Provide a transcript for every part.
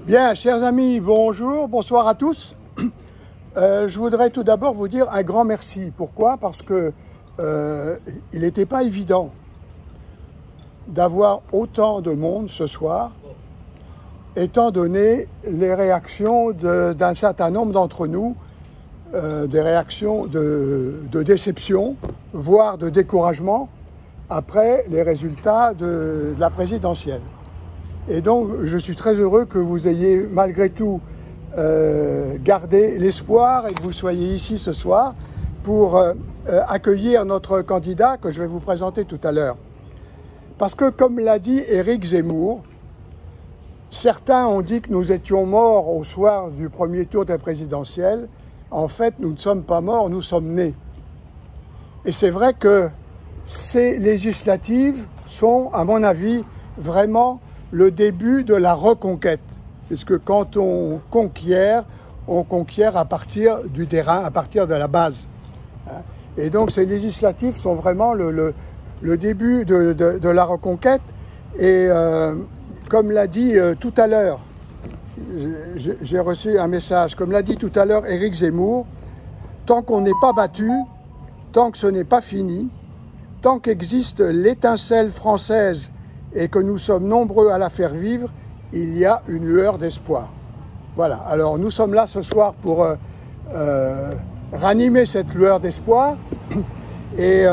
Bien, chers amis, bonjour, bonsoir à tous. Je voudrais tout d'abord vous dire un grand merci. Pourquoi? Parce que il n'était pas évident d'avoir autant de monde ce soir, étant donné les réactions d'un certain nombre d'entre nous, des réactions de déception, voire de découragement, après les résultats de la présidentielle. Et donc, je suis très heureux que vous ayez malgré tout gardé l'espoir et que vous soyez ici ce soir pour accueillir notre candidat que je vais vous présenter tout à l'heure. Parce que, comme l'a dit Éric Zemmour, certains ont dit que nous étions morts au soir du premier tour des présidentielles. En fait, nous ne sommes pas morts, nous sommes nés. Et c'est vrai que ces législatives sont, à mon avis, vraiment le début de la reconquête. Puisque quand on conquiert à partir du terrain, à partir de la base. Et donc ces législatives sont vraiment le début de la reconquête. Et comme l'a dit tout à l'heure, j'ai reçu un message, comme l'a dit tout à l'heure Éric Zemmour, tant qu'on n'est pas battu, tant que ce n'est pas fini, tant qu'existe l'étincelle française et que nous sommes nombreux à la faire vivre, il y a une lueur d'espoir. Voilà, alors nous sommes là ce soir pour ranimer cette lueur d'espoir. Et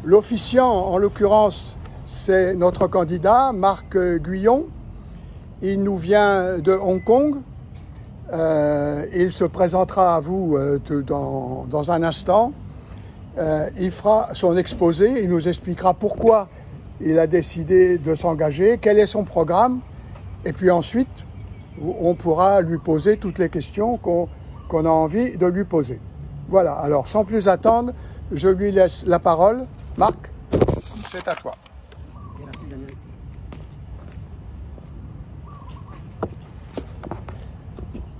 l'officiant, en l'occurrence, c'est notre candidat, Marc Guyon. Il nous vient de Hong Kong. Il se présentera à vous dans un instant. Il fera son exposé, il nous expliquera pourquoi il a décidé de s'engager, quel est son programme, et puis ensuite, on pourra lui poser toutes les questions qu'on a envie de lui poser. Voilà, alors sans plus attendre, je lui laisse la parole. Marc, c'est à toi. Merci Daniel.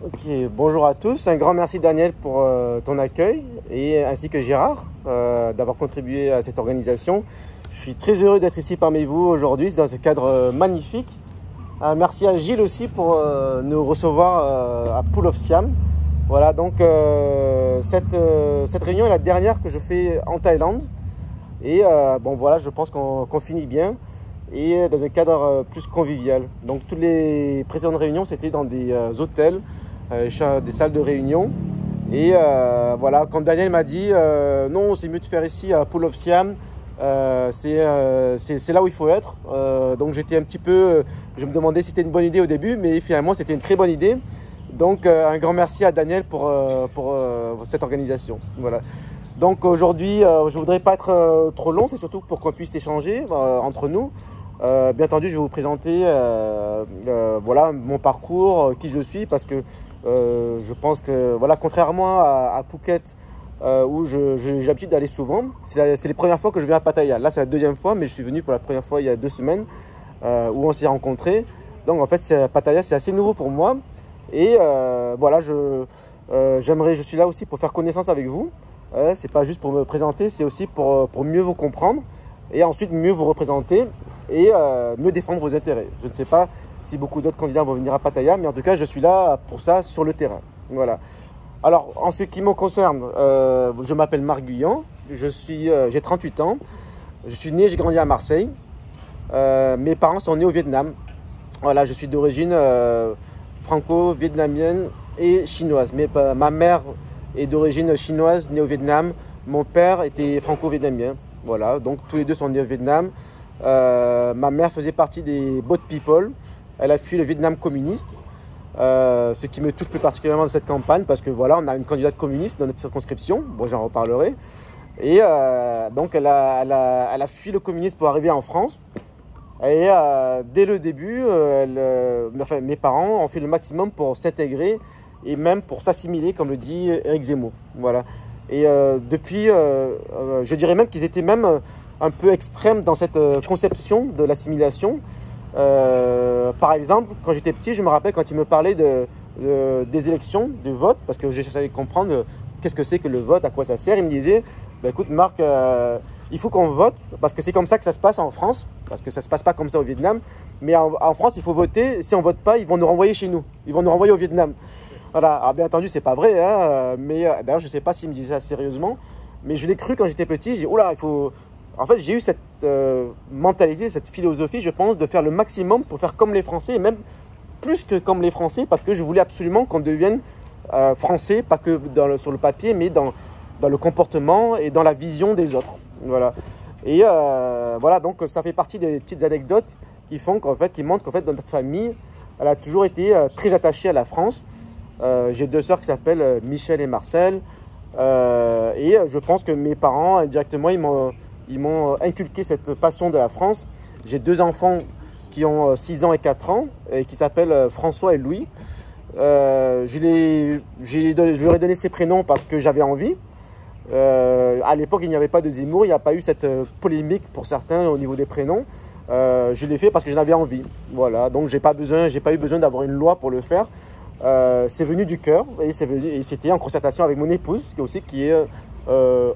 Ok, bonjour à tous. Un grand merci Daniel pour ton accueil et ainsi que Gérard d'avoir contribué à cette organisation. Je suis très heureux d'être ici parmi vous aujourd'hui dans ce cadre magnifique. Merci à Gilles aussi pour nous recevoir à Pool of Siam. Voilà, donc cette réunion est la dernière que je fais en Thaïlande. Et bon voilà, je pense qu'on finit bien et dans un cadre plus convivial. Donc toutes les précédentes réunions, c'était dans des hôtels, des salles de réunion. Et voilà, quand Daniel m'a dit non, c'est mieux de faire ici à Pool of Siam, c'est là où il faut être. Donc j'étais un petit peu, je me demandais si c'était une bonne idée au début, mais finalement c'était une très bonne idée. Donc un grand merci à Daniel pour cette organisation. Voilà. Donc aujourd'hui, je voudrais pas être trop long, c'est surtout pour qu'on puisse échanger entre nous. Bien entendu, je vais vous présenter voilà, mon parcours, qui je suis, parce que je pense que voilà, contrairement à Phuket, où j'ai l'habitude d'aller souvent, c'est les premières fois que je viens à Pattaya. Là, c'est la deuxième fois, mais je suis venu pour la première fois il y a 2 semaines, où on s'est rencontrés. Donc en fait, Pattaya, c'est assez nouveau pour moi. Et voilà, je suis là aussi pour faire connaissance avec vous. C'est pas juste pour me présenter, c'est aussi pour mieux vous comprendre et ensuite mieux vous représenter et mieux défendre vos intérêts. Je ne sais pas si beaucoup d'autres candidats vont venir à Pattaya, mais en tout cas, je suis là pour ça sur le terrain. Voilà. Alors, en ce qui me concerne, je m'appelle Marc Guyon, j'ai 38 ans, je suis né, j'ai grandi à Marseille. Mes parents sont nés au Vietnam. Voilà, je suis d'origine franco-vietnamienne et chinoise. Mais ma mère est d'origine chinoise, née au Vietnam. Mon père était franco-vietnamien. Voilà, donc tous les deux sont nés au Vietnam. Ma mère faisait partie des Boat People. Elle a fui le Vietnam communiste. Ce qui me touche plus particulièrement dans cette campagne, parce que voilà, on a une candidate communiste dans notre circonscription. Bon, j'en reparlerai. Et donc, elle a fui le communisme pour arriver en France. Et dès le début, mes parents ont fait le maximum pour s'intégrer et même pour s'assimiler, comme le dit Éric Zemmour. Voilà. Et depuis, je dirais même qu'ils étaient même un peu extrêmes dans cette conception de l'assimilation. Par exemple, quand j'étais petit, je me rappelle quand ils me parlaient des élections, du vote, parce que j'essayais de comprendre qu'est-ce que c'est que le vote, à quoi ça sert. Ils me disaient, bah, écoute Marc, il faut qu'on vote, parce que c'est comme ça que ça se passe en France, parce que ça ne se passe pas comme ça au Vietnam. Mais en France, il faut voter. Si on ne vote pas, ils vont nous renvoyer chez nous. Ils vont nous renvoyer au Vietnam. Voilà. Alors, bien entendu, ce n'est pas vrai. Hein, mais d'ailleurs, je ne sais pas s'ils me disaient ça sérieusement. Mais je l'ai cru quand j'étais petit. J'ai dit, oula, il faut... En fait, j'ai eu cette mentalité, cette philosophie, je pense, de faire le maximum pour faire comme les Français, et même plus que comme les Français, parce que je voulais absolument qu'on devienne français, pas que sur le papier, mais dans le comportement et dans la vision des autres. Voilà. Et voilà, donc ça fait partie des petites anecdotes qui montrent qu'en fait, dans notre famille, elle a toujours été très attachée à la France. J'ai 2 sœurs qui s'appellent Michel et Marcel. Et je pense que mes parents, indirectement, ils m'ont inculqué cette passion de la France. J'ai 2 enfants qui ont 6 ans et 4 ans et qui s'appellent François et Louis. Je leur ai donné ces prénoms parce que j'avais envie. À l'époque, il n'y avait pas de Zemmour, il n'y a pas eu cette polémique pour certains au niveau des prénoms. Je l'ai fait parce que j'en avais envie. Voilà, donc j'ai pas eu besoin d'avoir une loi pour le faire. C'est venu du cœur et c'était en concertation avec mon épouse qui est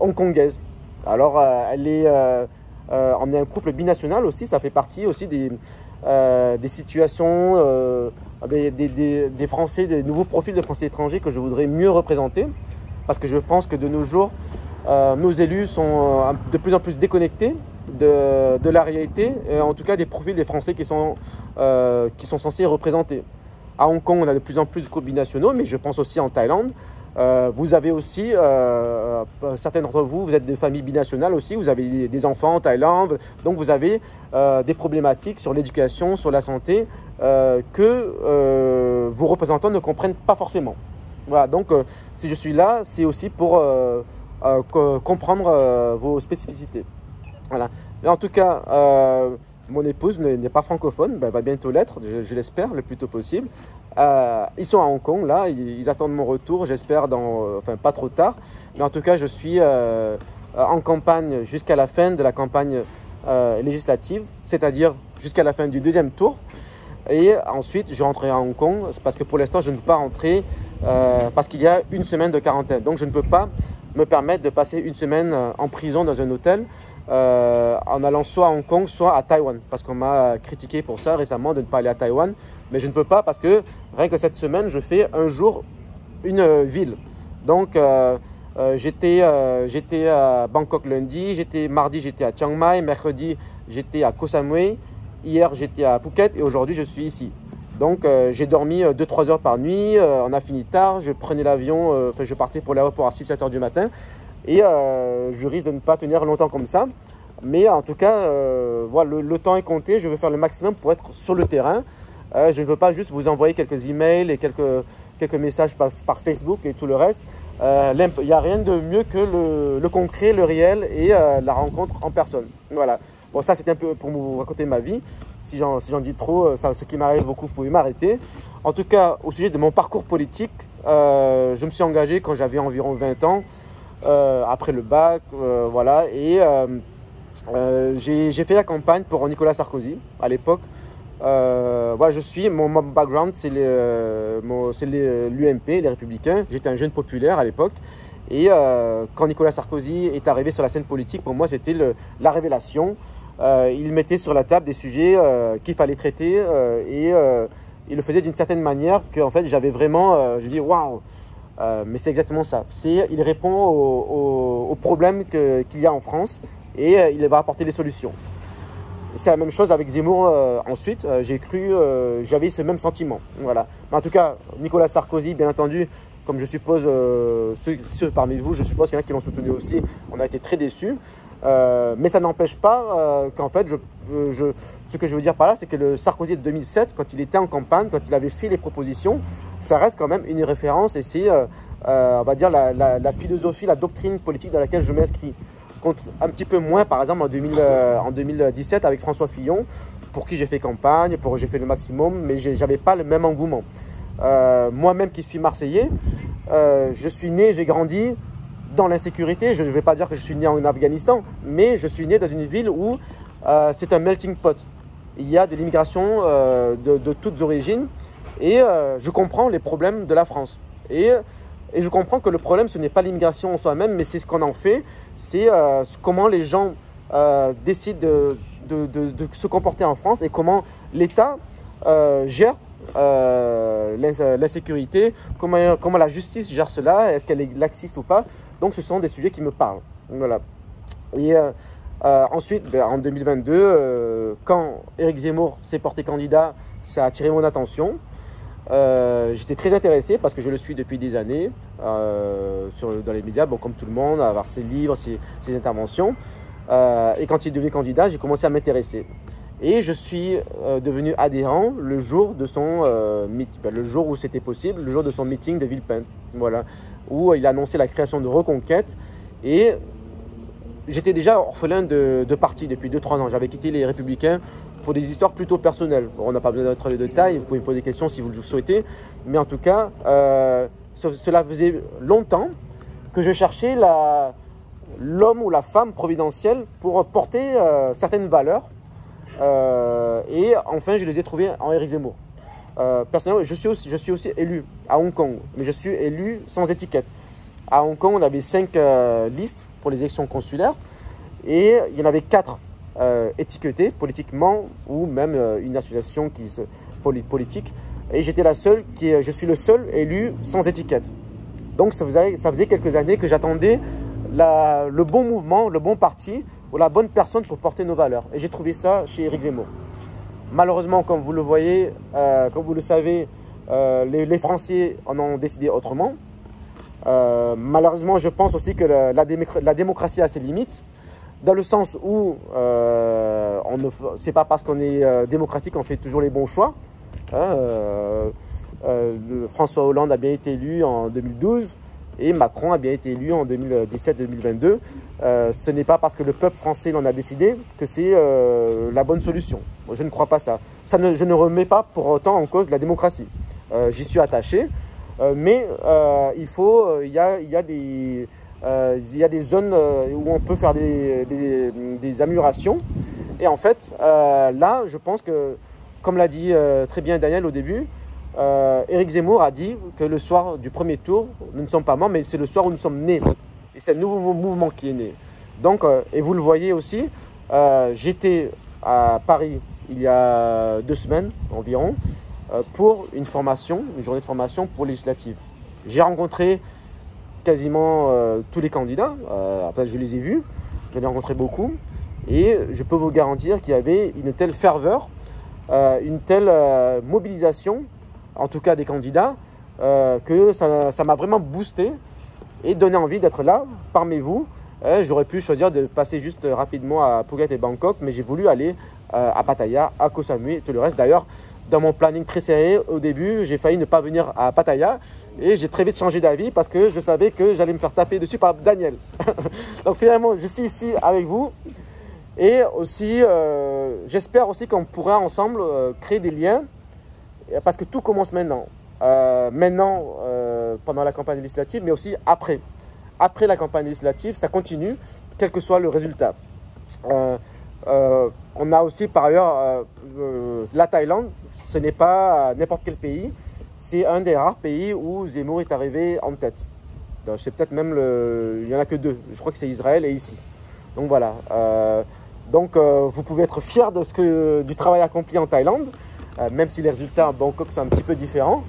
hongkongaise. Alors, on est un couple binational aussi, ça fait partie aussi des situations, des Français, des nouveaux profils de Français étrangers que je voudrais mieux représenter. Parce que je pense que de nos jours, nos élus sont de plus en plus déconnectés de la réalité, et en tout cas des profils des Français qui sont censés représenter. À Hong Kong, on a de plus en plus de couples binationaux, mais je pense aussi en Thaïlande. Vous avez aussi, certains d'entre vous, vous êtes des familles binationales aussi, vous avez des enfants en Thaïlande, donc vous avez des problématiques sur l'éducation, sur la santé, que vos représentants ne comprennent pas forcément. Voilà, donc si je suis là, c'est aussi pour comprendre vos spécificités. Voilà. Mais en tout cas, mon épouse n'est pas francophone, elle va bientôt l'être, je l'espère, le plus tôt possible. Ils sont à Hong Kong, là, ils attendent mon retour, j'espère, enfin pas trop tard. Mais en tout cas, je suis en campagne jusqu'à la fin de la campagne législative, c'est-à-dire jusqu'à la fin du 2e tour. Et ensuite, je rentrerai à Hong Kong, parce que pour l'instant, je ne peux pas rentrer parce qu'il y a 1 semaine de quarantaine. Donc, je ne peux pas me permettre de passer 1 semaine en prison dans un hôtel en allant soit à Hong Kong, soit à Taïwan. Parce qu'on m'a critiqué pour ça récemment de ne pas aller à Taïwan. Mais je ne peux pas parce que rien que cette semaine, je fais un jour, une ville. Donc, j'étais à Bangkok lundi, mardi, j'étais à Chiang Mai, mercredi, j'étais à Koh Samui. Hier, j'étais à Phuket et aujourd'hui, je suis ici. Donc, j'ai dormi 2-3 heures par nuit. On a fini tard. Je prenais l'avion. Je partais pour l'aéroport à 6-7 heures du matin. Et je risque de ne pas tenir longtemps comme ça. Mais en tout cas, voilà, le temps est compté. Je veux faire le maximum pour être sur le terrain. Je ne veux pas juste vous envoyer quelques emails et quelques messages par Facebook et tout le reste. Il n'y a rien de mieux que le concret, le réel et la rencontre en personne. Voilà. Bon, ça, c'était un peu pour vous raconter ma vie. Si j'en dis trop, ce qui m'arrive beaucoup, vous pouvez m'arrêter. En tout cas, au sujet de mon parcours politique, je me suis engagé quand j'avais environ 20 ans, après le bac, voilà. Et j'ai fait la campagne pour Nicolas Sarkozy à l'époque. Voilà, mon background, c'est l'UMP, les Républicains. J'étais un jeune populaire à l'époque. Et quand Nicolas Sarkozy est arrivé sur la scène politique, pour moi, c'était la révélation. Il mettait sur la table des sujets qu'il fallait traiter et il le faisait d'une certaine manière qu'en fait, j'avais vraiment, je dis waouh, mais c'est exactement ça. Il répond aux problèmes qu'il y a en France et il va apporter des solutions. C'est la même chose avec Zemmour ensuite. J'avais ce même sentiment. Voilà. Mais en tout cas, Nicolas Sarkozy, bien entendu, comme je suppose, ceux parmi vous, je suppose qu'il y en a qui l'ont soutenu aussi, on a été très déçus. Mais ça n'empêche pas qu'en fait, ce que je veux dire par là, c'est que le Sarkozy de 2007, quand il était en campagne, quand il avait fait les propositions, ça reste quand même une référence et c'est, on va dire, la philosophie, la doctrine politique dans laquelle je m'inscris. Contre un petit peu moins, par exemple, en 2017 avec François Fillon, pour qui j'ai fait campagne, j'ai fait le maximum, mais je n'avais pas le même engouement. Moi-même qui suis Marseillais, je suis né, j'ai grandi dans l'insécurité. Je ne vais pas dire que je suis né en Afghanistan, mais je suis né dans une ville où c'est un melting pot. Il y a de l'immigration de toutes origines et je comprends les problèmes de la France. Et je comprends que le problème, ce n'est pas l'immigration en soi-même, mais c'est ce qu'on en fait, c'est comment les gens décide de se comporter en France et comment l'État gère l'insécurité, comment la justice gère cela, est-ce qu'elle est laxiste ou pas. Donc ce sont des sujets qui me parlent. Voilà. Et ensuite, en 2022, quand Éric Zemmour s'est porté candidat, ça a attiré mon attention. J'étais très intéressé parce que je le suis depuis des années dans les médias, bon, comme tout le monde, à voir ses livres, ses interventions. Et quand il est devenu candidat, j'ai commencé à m'intéresser. Et je suis devenu adhérent le jour de son le jour où c'était possible, le jour de son meeting de Villepinte, voilà, où il a annoncé la création de Reconquête. Et j'étais déjà orphelin de parti depuis 2-3 ans. J'avais quitté les Républicains pour des histoires plutôt personnelles. Bon, on n'a pas besoin d'entrer dans les détails, vous pouvez me poser des questions si vous le souhaitez. Mais en tout cas, cela faisait longtemps que je cherchais l'homme ou la femme providentielle pour porter certaines valeurs. Et enfin, je les ai trouvés en Éric Zemmour. Personnellement, je suis aussi élu à Hong Kong, mais je suis élu sans étiquette. À Hong Kong, on avait 5 listes pour les élections consulaires et il y en avait 4 étiquetées politiquement ou même une association politique. Et j'étais je suis le seul élu sans étiquette. Donc ça faisait quelques années que j'attendais le bon mouvement, le bon parti ou la bonne personne pour porter nos valeurs. Et j'ai trouvé ça chez Éric Zemmour. Malheureusement, comme vous le voyez, comme vous le savez, les Français en ont décidé autrement. Malheureusement, je pense aussi que la démocratie a ses limites, dans le sens où c'est pas parce qu'on est démocratique qu'on fait toujours les bons choix. François Hollande a bien été élu en 2012 et Macron a bien été élu en 2017-2022. Ce n'est pas parce que le peuple français l'en a décidé que c'est la bonne solution. Moi, je ne crois pas ça. Je ne remets pas pour autant en cause la démocratie. J'y suis attaché. Mais il y a des zones où on peut faire des améliorations. Et en fait, là, je pense que, comme l'a dit très bien Daniel au début, Éric Zemmour a dit que le soir du premier tour, nous ne sommes pas morts, mais c'est le soir où nous sommes nés. Et c'est le nouveau mouvement qui est né. Donc, et vous le voyez aussi, j'étais à Paris il y a 2 semaines environ, pour une journée de formation pour législative. J'ai rencontré quasiment tous les candidats, enfin je les ai vus, j'en ai rencontré beaucoup, et je peux vous garantir qu'il y avait une telle ferveur, une telle mobilisation, en tout cas des candidats, que ça m'a vraiment boosté et donné envie d'être là, parmi vous. J'aurais pu choisir de passer juste rapidement à Phuket et Bangkok, mais j'ai voulu aller à Pattaya, à Koh Samui et tout le reste. D'ailleurs, dans mon planning très serré, au début, j'ai failli ne pas venir à Pattaya et j'ai très vite changé d'avis parce que je savais que j'allais me faire taper dessus par Daniel. Donc finalement, je suis ici avec vous et aussi, j'espère aussi qu'on pourra ensemble créer des liens parce que tout commence maintenant. Pendant la campagne législative, mais aussi après. Après la campagne législative, ça continue, quel que soit le résultat. On a aussi par ailleurs la Thaïlande. Ce n'est pas n'importe quel pays, c'est un des rares pays où Zemmour est arrivé en tête. C'est peut-être même il n'y en a que 2, je crois que c'est Israël et ici. Donc voilà, vous pouvez être fiers du travail accompli en Thaïlande, même si les résultats à Bangkok sont un petit peu différents.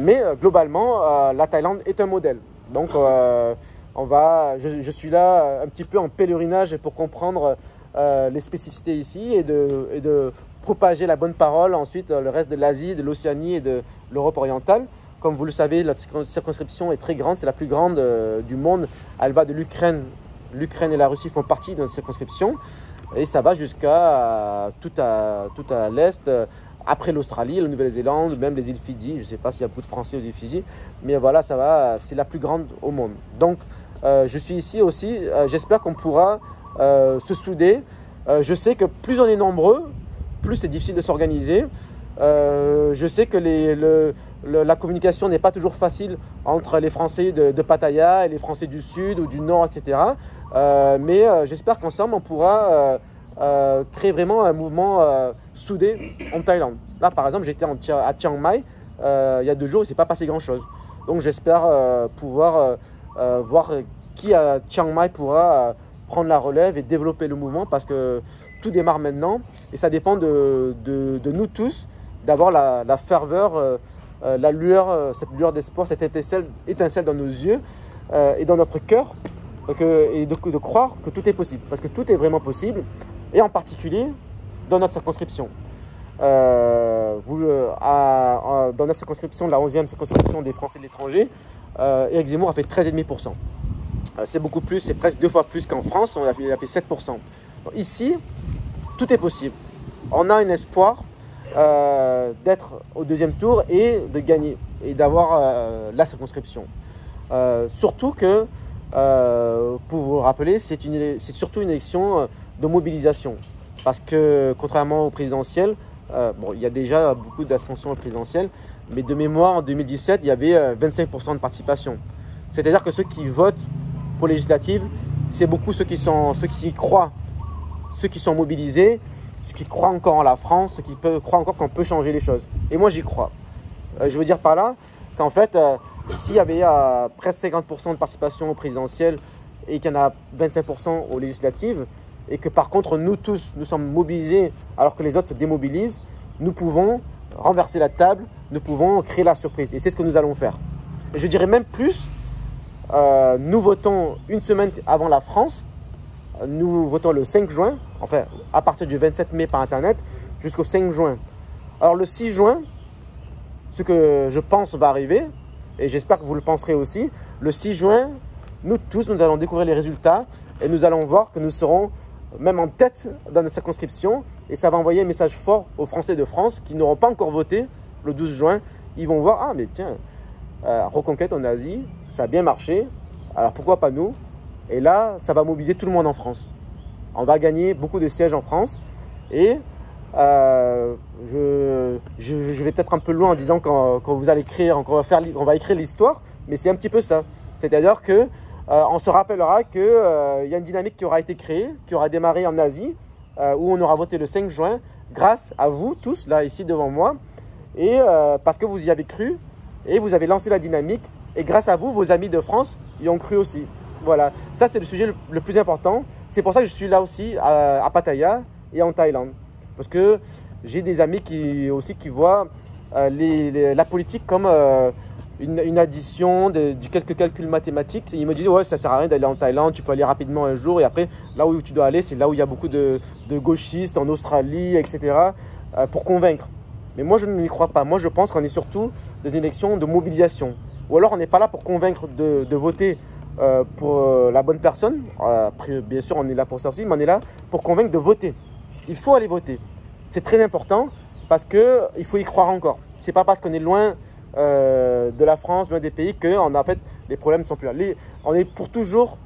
Mais globalement, la Thaïlande est un modèle. Donc je suis là un petit peu en pèlerinage pour comprendre les spécificités ici et de propager la bonne parole, ensuite le reste de l'Asie, de l'Océanie et de l'Europe orientale. Comme vous le savez, la circonscription est très grande, c'est la plus grande du monde. Elle va de l'Ukraine. L'Ukraine et la Russie font partie de notre circonscription et ça va jusqu'à tout à l'est, après l'Australie, la Nouvelle-Zélande, même les îles Fidji. Je ne sais pas s'il y a beaucoup de Français aux îles Fidji, mais voilà, ça va, c'est la plus grande au monde. Donc, je suis ici aussi, j'espère qu'on pourra se souder. Je sais que plus on est nombreux, plus c'est difficile de s'organiser. Je sais que la communication n'est pas toujours facile entre les Français de Pattaya et les Français du Sud ou du Nord, etc. Mais j'espère qu'ensemble, on pourra créer vraiment un mouvement soudé en Thaïlande. Là, par exemple, j'étais à Chiang Mai il y a 2 jours et il ne s'est pas passé grand-chose. Donc, j'espère pouvoir voir qui à Chiang Mai pourra prendre la relève et développer le mouvement parce que tout démarre maintenant et ça dépend de nous tous d'avoir la ferveur, la lueur, cette lueur d'espoir, cette étincelle dans nos yeux et dans notre cœur et de croire que tout est possible parce que tout est vraiment possible et en particulier dans notre circonscription. Dans notre circonscription, la 11e circonscription des Français de l'étranger, Éric Zemmour a fait 13,5%. C'est beaucoup plus, c'est presque 2 fois plus qu'en France, il a fait 7%. Donc, ici, tout est possible. On a un espoir d'être au 2e tour et de gagner et d'avoir la circonscription. Surtout que, pour vous le rappeler, c'est surtout une élection de mobilisation. Parce que, contrairement au présidentiel, il y a déjà beaucoup d'abstention au présidentiel, mais de mémoire, en 2017, il y avait 25% de participation. C'est-à-dire que ceux qui votent pour les législatives, c'est beaucoup ceux qui y croient, ceux qui sont mobilisés, ceux qui croient encore en la France, ceux qui croient encore qu'on peut changer les choses. Et moi, j'y crois. Je veux dire par là qu'en fait, s'il y avait presque 50% de participation au présidentiel et qu'il y en a 25% aux législatives, et que par contre, nous tous, nous sommes mobilisés alors que les autres se démobilisent, nous pouvons renverser la table, nous pouvons créer la surprise. Et c'est ce que nous allons faire. Et je dirais même plus, nous votons une semaine avant la France, nous votons le 5 juin, enfin à partir du 27 mai par Internet, jusqu'au 5 juin. Alors le 6 juin, ce que je pense va arriver, et j'espère que vous le penserez aussi, le 6 juin, nous tous, nous allons découvrir les résultats et nous allons voir que nous serons même en tête dans notre circonscription et ça va envoyer un message fort aux Français de France qui n'auront pas encore voté le 12 juin. Ils vont voir, ah mais tiens, Reconquête en Asie, ça a bien marché, alors pourquoi pas nous? Et là, ça va mobiliser tout le monde en France. On va gagner beaucoup de sièges en France et je vais peut-être un peu loin en disant quand vous allez écrire, on va écrire l'histoire, mais c'est un petit peu ça. C'est-à-dire que on se rappellera qu'il y a une dynamique qui aura été créée, qui aura démarré en Asie, où on aura voté le 5 juin, grâce à vous tous, là, ici devant moi, et parce que vous y avez cru, et vous avez lancé la dynamique, et grâce à vous, vos amis de France y ont cru aussi. Voilà, ça c'est le sujet le plus important. C'est pour ça que je suis là aussi à Pattaya et en Thaïlande. Parce que j'ai des amis qui voient la politique comme une addition du quelques calculs mathématiques. Ils me disent ouais, ça sert à rien d'aller en Thaïlande, tu peux aller rapidement un jour et après là où tu dois aller, c'est là où il y a beaucoup de gauchistes en Australie, etc. Pour convaincre. Mais moi je n'y crois pas. Moi je pense qu'on est surtout dans une élection de mobilisation. Ou alors on n'est pas là pour convaincre de voter pour la bonne personne. Après, bien sûr on est là pour ça aussi, mais on est là pour convaincre de voter. Il faut aller voter. C'est très important parce qu'il faut y croire encore. Ce n'est pas parce qu'on est loin de la France, loin des pays, que en fait, les problèmes ne sont plus là. On est pour toujours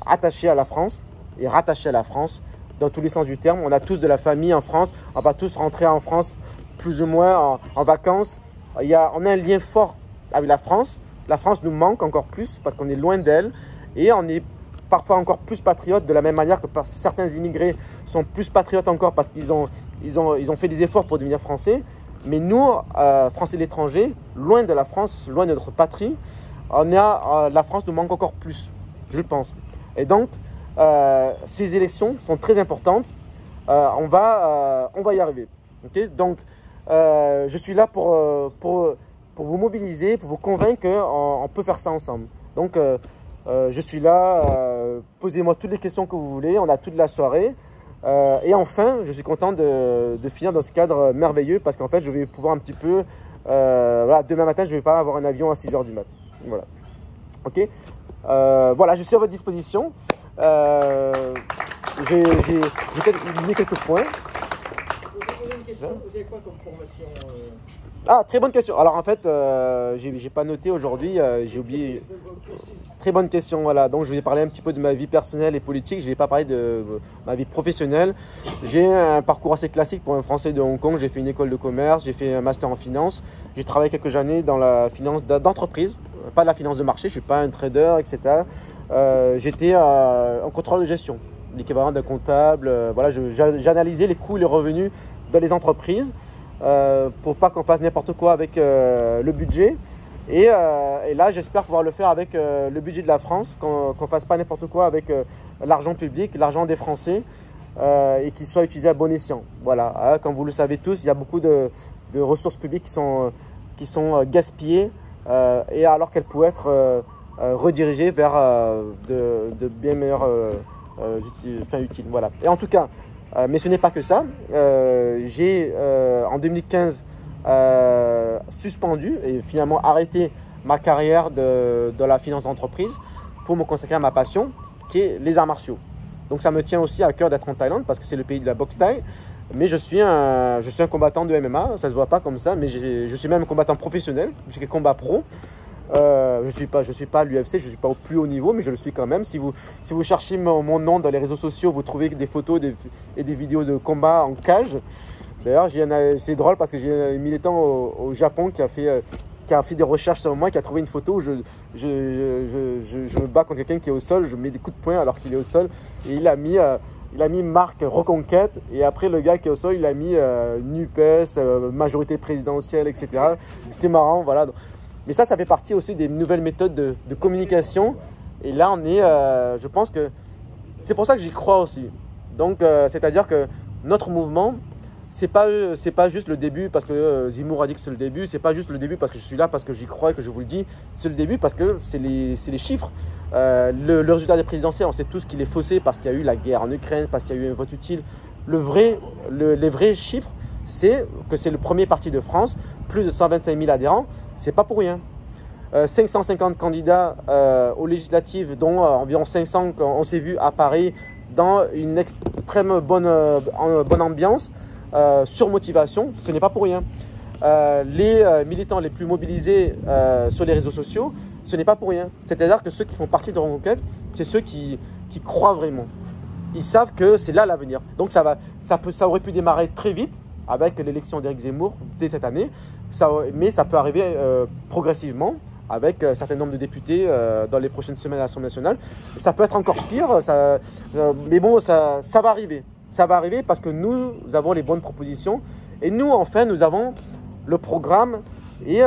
attaché à la France et rattaché à la France dans tous les sens du terme. On a tous de la famille en France. On va tous rentrer en France plus ou moins en vacances. On a un lien fort avec la France. La France nous manque encore plus parce qu'on est loin d'elle et on est parfois encore plus patriotes de la même manière que certains immigrés sont plus patriotes encore parce qu'ils ont fait des efforts pour devenir français. Mais nous, Français de l'étranger, loin de la France, loin de notre patrie, la France nous manque encore plus, je le pense. Et donc, ces élections sont très importantes. On va y arriver. Okay, donc, je suis là pour vous mobiliser, pour vous convaincre qu'on peut faire ça ensemble. Donc, je suis là. Posez-moi toutes les questions que vous voulez. On a toute la soirée. Et enfin, je suis content de finir dans ce cadre merveilleux parce qu'en fait, je vais pouvoir un petit peu… voilà, demain matin, je ne vais pas avoir un avion à 6 h du mat'. Voilà. Ok. Voilà, je suis à votre disposition. J'ai peut-être mis quelques points. Vous avez une question. Vous avez quoi comme formation Ah, très bonne question. Alors en fait, j'ai pas noté aujourd'hui, j'ai oublié. Très bonne question, voilà. Donc je vais parler un petit peu de ma vie personnelle et politique. Je vais pas parler de ma vie professionnelle. J'ai un parcours assez classique pour un Français de Hong Kong. J'ai fait une école de commerce, j'ai fait un master en finance. J'ai travaillé quelques années dans la finance d'entreprise, pas la finance de marché. Je suis pas un trader, etc. J'étais en contrôle de gestion, l'équivalent d'un comptable. Voilà, j'analysais les coûts et les revenus dans les entreprises. Pour pas qu'on fasse n'importe quoi avec le budget. Et là, j'espère pouvoir le faire avec le budget de la France, qu'on ne fasse pas n'importe quoi avec l'argent public, l'argent des Français, et qu'il soit utilisé à bon escient. Voilà, comme vous le savez tous, il y a beaucoup de ressources publiques qui sont gaspillées, et alors qu'elles pourraient être redirigées vers de bien meilleures fins utiles. Voilà. Et en tout cas, mais ce n'est pas que ça. J'ai en 2015 suspendu et finalement arrêté ma carrière de la finance d'entreprise pour me consacrer à ma passion qui est les arts martiaux. Donc ça me tient aussi à cœur d'être en Thaïlande parce que c'est le pays de la boxe thaï, mais je suis un combattant de MMA, ça se voit pas comme ça, mais je suis même un combattant professionnel, je fais combat pro. Je suis pas à l'UFC, je suis pas au plus haut niveau, mais je le suis quand même. Si vous cherchez mon nom dans les réseaux sociaux, vous trouvez des photos et des vidéos de combat en cage. D'ailleurs, c'est drôle parce que j'ai un militant au Japon qui a fait des recherches sur moi, qui a trouvé une photo où je me bats contre quelqu'un qui est au sol, je mets des coups de poing alors qu'il est au sol, et il a mis marque Reconquête, et après le gars qui est au sol, il a mis NUPES, majorité présidentielle, etc. C'était marrant, voilà. Mais ça fait partie aussi des nouvelles méthodes de communication, et là on est, je pense que c'est pour ça que j'y crois aussi. Donc c'est-à-dire que notre mouvement, c'est pas juste le début parce que Zemmour a dit que c'est le début, c'est pas juste le début parce que je suis là, parce que j'y crois et que je vous le dis, c'est le début parce que c'est les chiffres. Le résultat des présidentielles, on sait tous qu'il est faussé parce qu'il y a eu la guerre en Ukraine, parce qu'il y a eu un vote utile. Les vrais chiffres, c'est que c'est le premier parti de France, plus de 125 000 adhérents, c'est pas pour rien. 550 candidats aux législatives, dont environ 500 on s'est vu à Paris dans une extrême bonne ambiance. Sur motivation, ce n'est pas pour rien. Les militants les plus mobilisés sur les réseaux sociaux, ce n'est pas pour rien. C'est-à-dire que ceux qui font partie de Reconquête, c'est ceux qui croient vraiment. Ils savent que c'est là l'avenir. Donc ça aurait pu démarrer très vite avec l'élection d'Éric Zemmour dès cette année, mais ça peut arriver progressivement avec un certain nombre de députés dans les prochaines semaines à l'Assemblée nationale. Ça peut être encore pire, mais bon, ça va arriver. Ça va arriver parce que nous avons les bonnes propositions et nous, enfin, nous avons le programme et,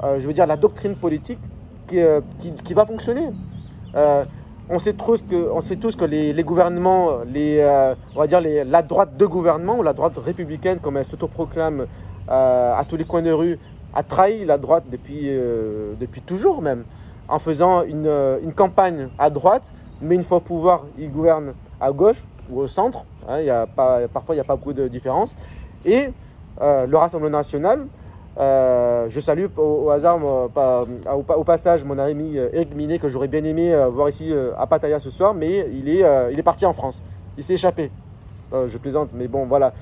je veux dire, la doctrine politique qui va fonctionner. On sait tous que les gouvernements, on va dire la droite de gouvernement ou la droite républicaine, comme elle s'autoproclame à tous les coins de rue, a trahi la droite depuis toujours même, en faisant une campagne à droite, mais une fois au pouvoir, ils gouvernent à gauche ou au centre. Hein, parfois, il n'y a pas beaucoup de différence. Et le Rassemblement national, je salue au hasard, au passage, mon ami Eric Minet, que j'aurais bien aimé voir ici à Pattaya ce soir, mais il est parti en France. Il s'est échappé. Je plaisante, mais bon, voilà.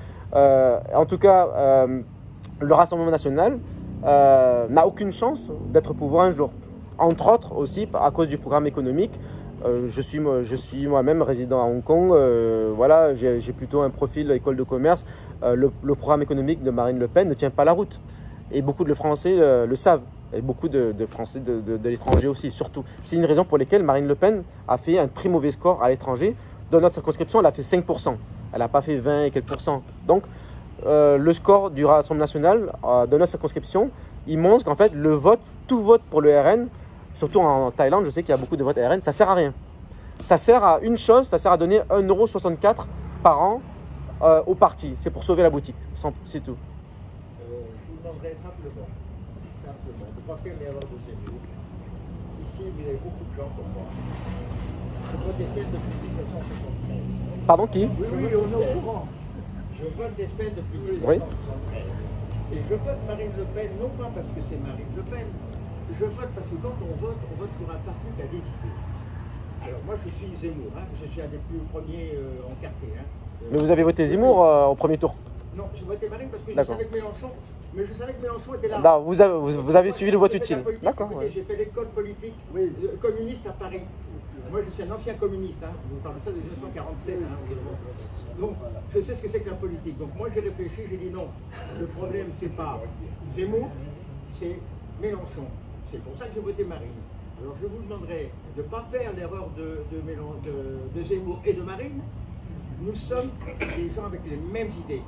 En tout cas, le Rassemblement national n'a aucune chance d'être au pouvoir un jour. Entre autres aussi à cause du programme économique. Je suis moi-même résident à Hong Kong, voilà, j'ai plutôt un profil école de commerce. Le programme économique de Marine Le Pen ne tient pas la route. Et beaucoup de Français le savent, et beaucoup de Français de l'étranger aussi, surtout. C'est une raison pour laquelle Marine Le Pen a fait un très mauvais score à l'étranger. Dans notre circonscription, elle a fait 5%. Elle n'a pas fait 20 et quelques pourcents. Donc, le score du Rassemblement national dans notre circonscription, il montre qu'en fait, tout vote pour le RN, surtout en Thaïlande, je sais qu'il y a beaucoup de votes RN, ça ne sert à rien. Ça sert à une chose, ça sert à donner 1,64 € par an au parti. C'est pour sauver la boutique, c'est tout. Je vous demanderais simplement de ne pas faire l'erreur de Zemmour. Ici, vous avez beaucoup de gens comme moi. Je vote des faits depuis 1973. Pardon, qui? Oui, on est au courant. Je vote des faits depuis 1973. Oui. Et je vote Marine Le Pen, non pas parce que c'est Marine Le Pen. Je vote parce que quand on vote pour un parti qui a des idées. Alors moi je suis Zemmour, hein, je suis un des plus premiers encartés. Hein. Mais vous avez voté Zemmour au premier tour? Non, j'ai voté Marine parce que je savais que Mélenchon, mais je savais que Mélenchon était là. Non, vous avez suivi le vote utile. D'accord. Ouais. J'ai fait l'école politique communiste à Paris. Moi je suis un ancien communiste, hein. Je vous parle de ça de 1947. Hein. Donc je sais ce que c'est que la politique. Donc moi j'ai réfléchi, j'ai dit non, le problème c'est pas Zemmour, c'est Mélenchon. C'est pour ça que j'ai voté Marine. Alors je vous demanderai de ne pas faire l'erreur de Zemmour et de Marine. Nous sommes des gens avec les mêmes idées.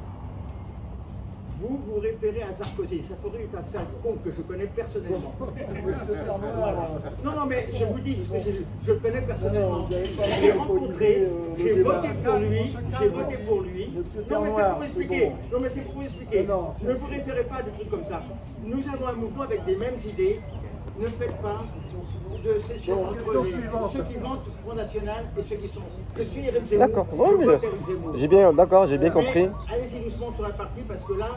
vous référez à Sarkozy. Sarkozy est un sale con que je connais personnellement. Non, non, mais je vous dis, je le connais personnellement. J'ai rencontré, j'ai voté pour lui, Non, mais c'est pour vous expliquer. Non, mais c'est pour vous expliquer. Ne vous référez pas à des trucs comme ça. Nous avons un mouvement avec les mêmes idées. Ne faites pas de session entre ceux qui votent Front National et ceux qui sont. Je suis Éric Zemmour. D'accord, J'ai bien compris. Allez-y doucement sur la partie parce que là,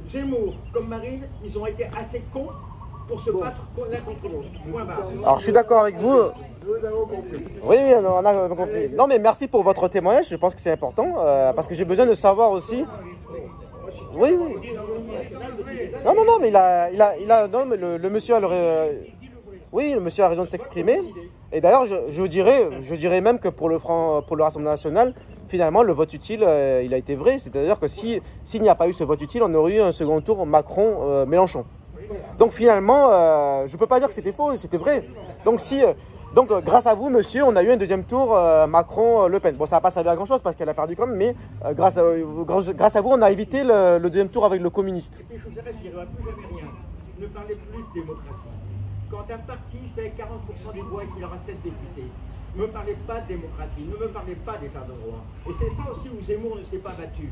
Zemmour comme Marine, ils ont été assez cons pour se battre l'un contre l'autre. Point barre. Alors je suis d'accord avec vous. Oui, on a compris. Non, mais merci pour votre témoignage. Je pense que c'est important parce que j'ai besoin de savoir aussi. Oui, oui. Non, mais non, mais le monsieur a oui, le monsieur a raison de s'exprimer. Et d'ailleurs, je dirais même que pour le Rassemblement national, finalement, le vote utile, il a été vrai. C'est-à-dire que s'il n'y a pas eu ce vote utile, on aurait eu un second tour Macron-Mélenchon. Donc finalement, je ne peux pas dire que c'était faux, c'était vrai. Donc grâce à vous, monsieur, on a eu un deuxième tour Macron-Le Pen. Bon, ça n'a pas servi à grand-chose parce qu'elle a perdu quand même, mais grâce à vous, on a évité le deuxième tour avec le communiste. Et puis je vous arrête, je ne dirai plus jamais rien. Ne parlez plus de démocratie. Quand un parti fait 40% du voix et qu'il aura 7 députés, ne me parlez pas de démocratie, ne me parlez pas d'état de droit. Et c'est ça aussi où Zemmour ne s'est pas battu.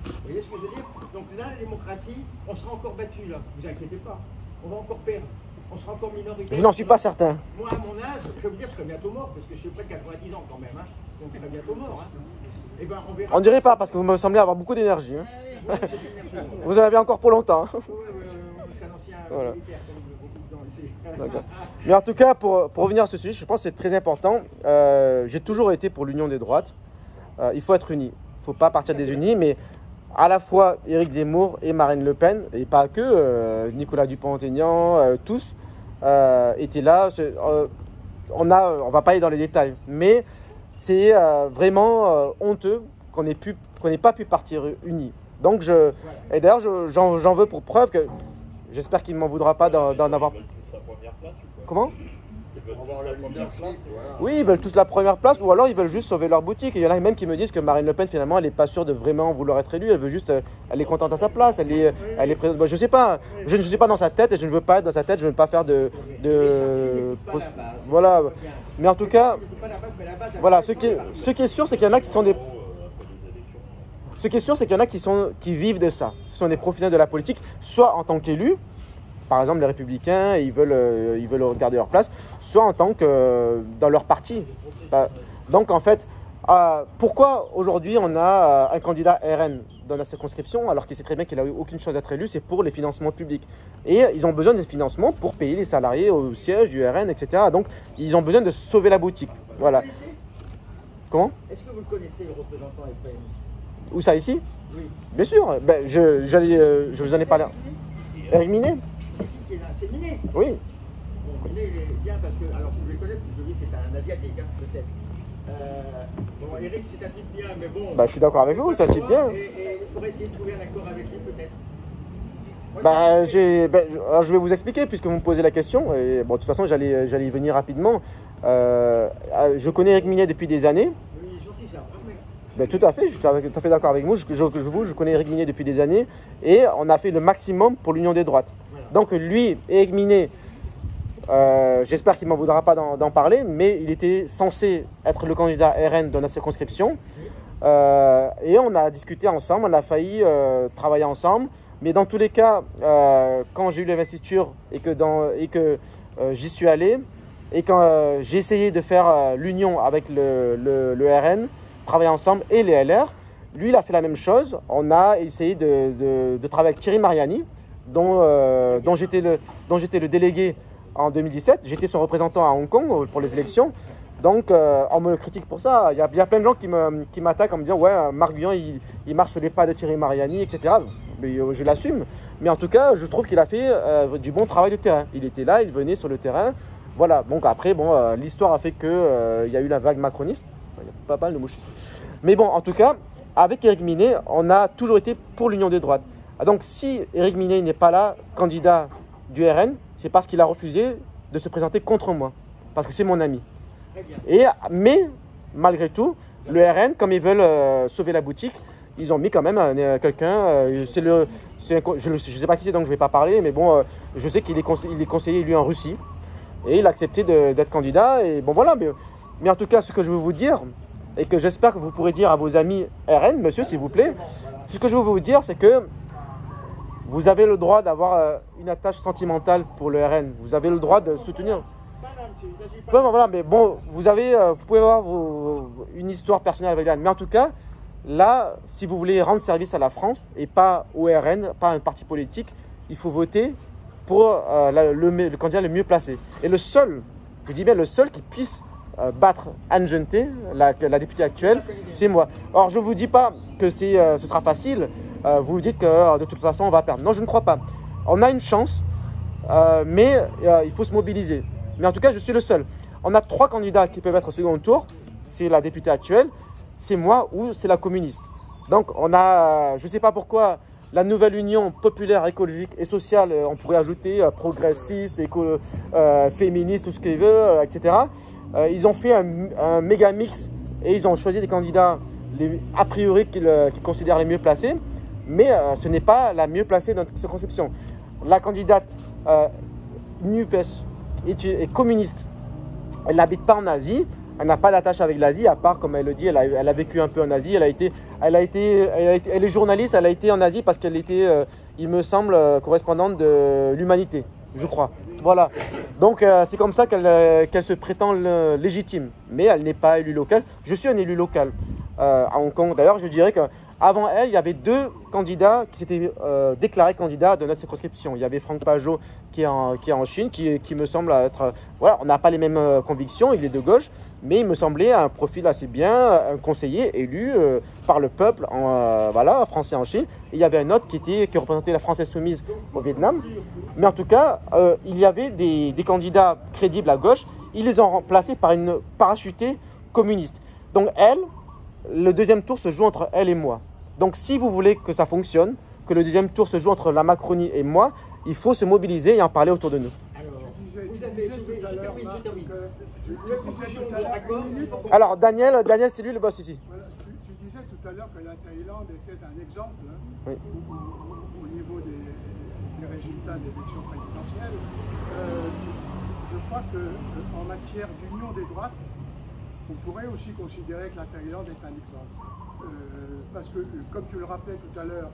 Vous voyez ce que je veux dire? Donc là, la démocratie, on sera encore battu là, vous inquiétez pas. On va encore perdre. On sera encore minoritaire. Je n'en suis pas certain. Moi, à mon âge, je vais vous dire, je serai bientôt mort, parce que je suis près de 90 ans quand même. Hein. Donc je serai bientôt mort. Hein. Et ben, on verra. On dirait pas, parce que vous me semblez avoir beaucoup d'énergie. Hein. Vous en avez encore pour longtemps. Oui, je suis un ancien militaire, comme beaucoup de gens ici. Mais en tout cas, pour revenir à ce sujet, je pense que c'est très important. J'ai toujours été pour l'union des droites. Il faut être unis. Il ne faut pas partir des unis, mais à la fois Éric Zemmour et Marine Le Pen, et pas que, Nicolas Dupont-Aignan, tous étaient là. On ne va pas aller dans les détails, mais c'est vraiment honteux qu'on n'ait pas pu partir unis. Donc et d'ailleurs, j'en veux pour preuve que j'espère qu'il ne m'en voudra pas d'en avoir. Comment ? Oui, ils veulent tous la première place, ou alors ils veulent juste sauver leur boutique. Et il y en a même qui me disent que Marine Le Pen, finalement, elle n'est pas sûre de vraiment vouloir être élue. Elle veut juste, elle est contente à sa place. Elle est bon, je sais pas. Je ne suis pas dans sa tête et je ne veux pas être dans sa tête. Je ne veux pas faire voilà. Mais en tout cas, voilà. Ce qui est sûr, c'est qu'il y en a qui sont des. Ce qui est sûr, c'est qu'il y en a qui vivent de ça. Ce sont des professionnels de la politique, soit en tant qu'élus. Par exemple, les Républicains, ils veulent garder leur place, soit en tant que dans leur parti. Donc, en fait, pourquoi aujourd'hui on a un candidat RN dans la circonscription alors qu'il sait très bien qu'il n'a eu aucune chance d'être élu? C'est pour les financements publics. Et ils ont besoin des financements pour payer les salariés au siège du RN, etc. Donc, ils ont besoin de sauver la boutique. Voilà. Comment? Est-ce que vous le connaissez, le représentant FN? Où ça, ici? Oui. Bien sûr. Je vous en ai parlé. Éric Minet? C'est qui est là? C'est Minet? Oui. Bon, Minet, il est bien parce que, alors je le connais, parce que lui c'est un asiatique, hein, je sais. Bon, Éric c'est un type bien, mais bon. Je suis d'accord avec vous, c'est un type bien. Et il faudrait essayer de trouver un accord avec lui peut-être. Alors je vais vous expliquer puisque vous me posez la question. Et, bon, de toute façon, j'allais y venir rapidement. Je connais Éric Minet depuis des années. Oui, il est gentil, c'est un vrai mec. Tout à fait, je suis tout à fait d'accord avec vous. Je connais Éric Minet depuis des années et on a fait le maximum pour l'union des droites. Voilà. Donc lui, Éric Minet, j'espère qu'il ne m'en voudra pas d'en parler, mais il était censé être le candidat RN dans la circonscription. Et on a discuté ensemble, on a failli travailler ensemble. Mais dans tous les cas, quand j'ai eu l'investiture et que j'y suis allé, et quand j'ai essayé de faire l'union avec le RN, travailler ensemble, et les LR, lui, il a fait la même chose. On a essayé de travailler avec Thierry Mariani, dont j'étais le délégué en 2017. J'étais son représentant à Hong Kong pour les élections. Donc, on me critique pour ça. Il y a plein de gens qui m'attaquent en me disant « Ouais, Marc Guyon, il marche sur les pas de Thierry Mariani, etc. » Mais je l'assume. Mais en tout cas, je trouve qu'il a fait du bon travail de terrain. Il était là, il venait sur le terrain. Voilà. Donc après, l'histoire a fait qu'il y a eu la vague macroniste. Il y a pas mal de mouches ici. Mais bon, en tout cas, avec Éric Minet, on a toujours été pour l'union des droites. Donc, si Éric Minet n'est pas là, candidat du RN, c'est parce qu'il a refusé de se présenter contre moi. Parce que c'est mon ami. Mais, malgré tout, le RN, comme ils veulent sauver la boutique, ils ont mis quand même quelqu'un, je ne sais pas qui c'est donc je ne vais pas parler, mais bon, je sais qu'il est conseiller élu en Russie et il a accepté d'être candidat et bon voilà, mais en tout cas ce que je veux vous dire et que j'espère que vous pourrez dire à vos amis RN, monsieur s'il vous plaît, ce que je veux vous dire c'est que vous avez le droit d'avoir une attache sentimentale pour le RN, vous avez le droit de soutenir. Voilà, mais bon, vous pouvez avoir une histoire personnelle avec l'RN, mais en tout cas, là, si vous voulez rendre service à la France et pas au RN, pas à un parti politique, il faut voter pour le candidat le mieux placé. Et le seul, je dis bien le seul qui puisse battre Anne Genetet, la députée actuelle, c'est moi. Or, je ne vous dis pas que ce sera facile, vous vous dites que de toute façon, on va perdre. Non, je ne crois pas. On a une chance, mais il faut se mobiliser. Mais en tout cas, je suis le seul. On a 3 candidats qui peuvent être au second tour. C'est la députée actuelle, c'est moi ou c'est la communiste. Donc, on a, je ne sais pas pourquoi, la nouvelle union populaire, écologique et sociale, on pourrait ajouter progressiste, féministe, tout ce qu'ils veulent, etc. Ils ont fait un méga mix et ils ont choisi des candidats a priori qu'ils considèrent les mieux placés. Mais ce n'est pas la mieux placée dans notre circonscription. La candidate NUPES est communiste. Elle n'habite pas en Asie. Elle n'a pas d'attache avec l'Asie, à part, comme elle le dit, elle a vécu un peu en Asie. Elle est journaliste, elle a été en Asie parce qu'elle était, il me semble, correspondante de l'Humanité, je crois. Voilà. Donc, c'est comme ça qu'elle se prétend légitime. Mais elle n'est pas élue locale. Je suis un élu local à Hong Kong. D'ailleurs, je dirais qu'avant elle, il y avait 2 candidats qui s'étaient déclarés candidats de notre circonscription. Il y avait Franck Pajot qui est en Chine, qui me semble être... Voilà, on n'a pas les mêmes convictions, il est de gauche, mais il me semblait un profil assez bien, un conseiller élu par le peuple français en Chine. Et il y avait un autre qui représentait la France insoumise au Vietnam. Mais en tout cas, il y avait des candidats crédibles à gauche. Ils les ont remplacés par une parachutée communiste. Donc le deuxième tour se joue entre elle et moi. Donc si vous voulez que ça fonctionne, que le deuxième tour se joue entre la Macronie et moi, il faut se mobiliser et en parler autour de nous. Alors Daniel, c'est lui le boss ici. Voilà, tu disais tout à l'heure que la Thaïlande était un exemple oui. au niveau des résultats des élections présidentielles. Je crois qu'en matière d'union des droites, on pourrait aussi considérer que la Thaïlande est un exemple. Parce que, comme tu le rappelais tout à l'heure,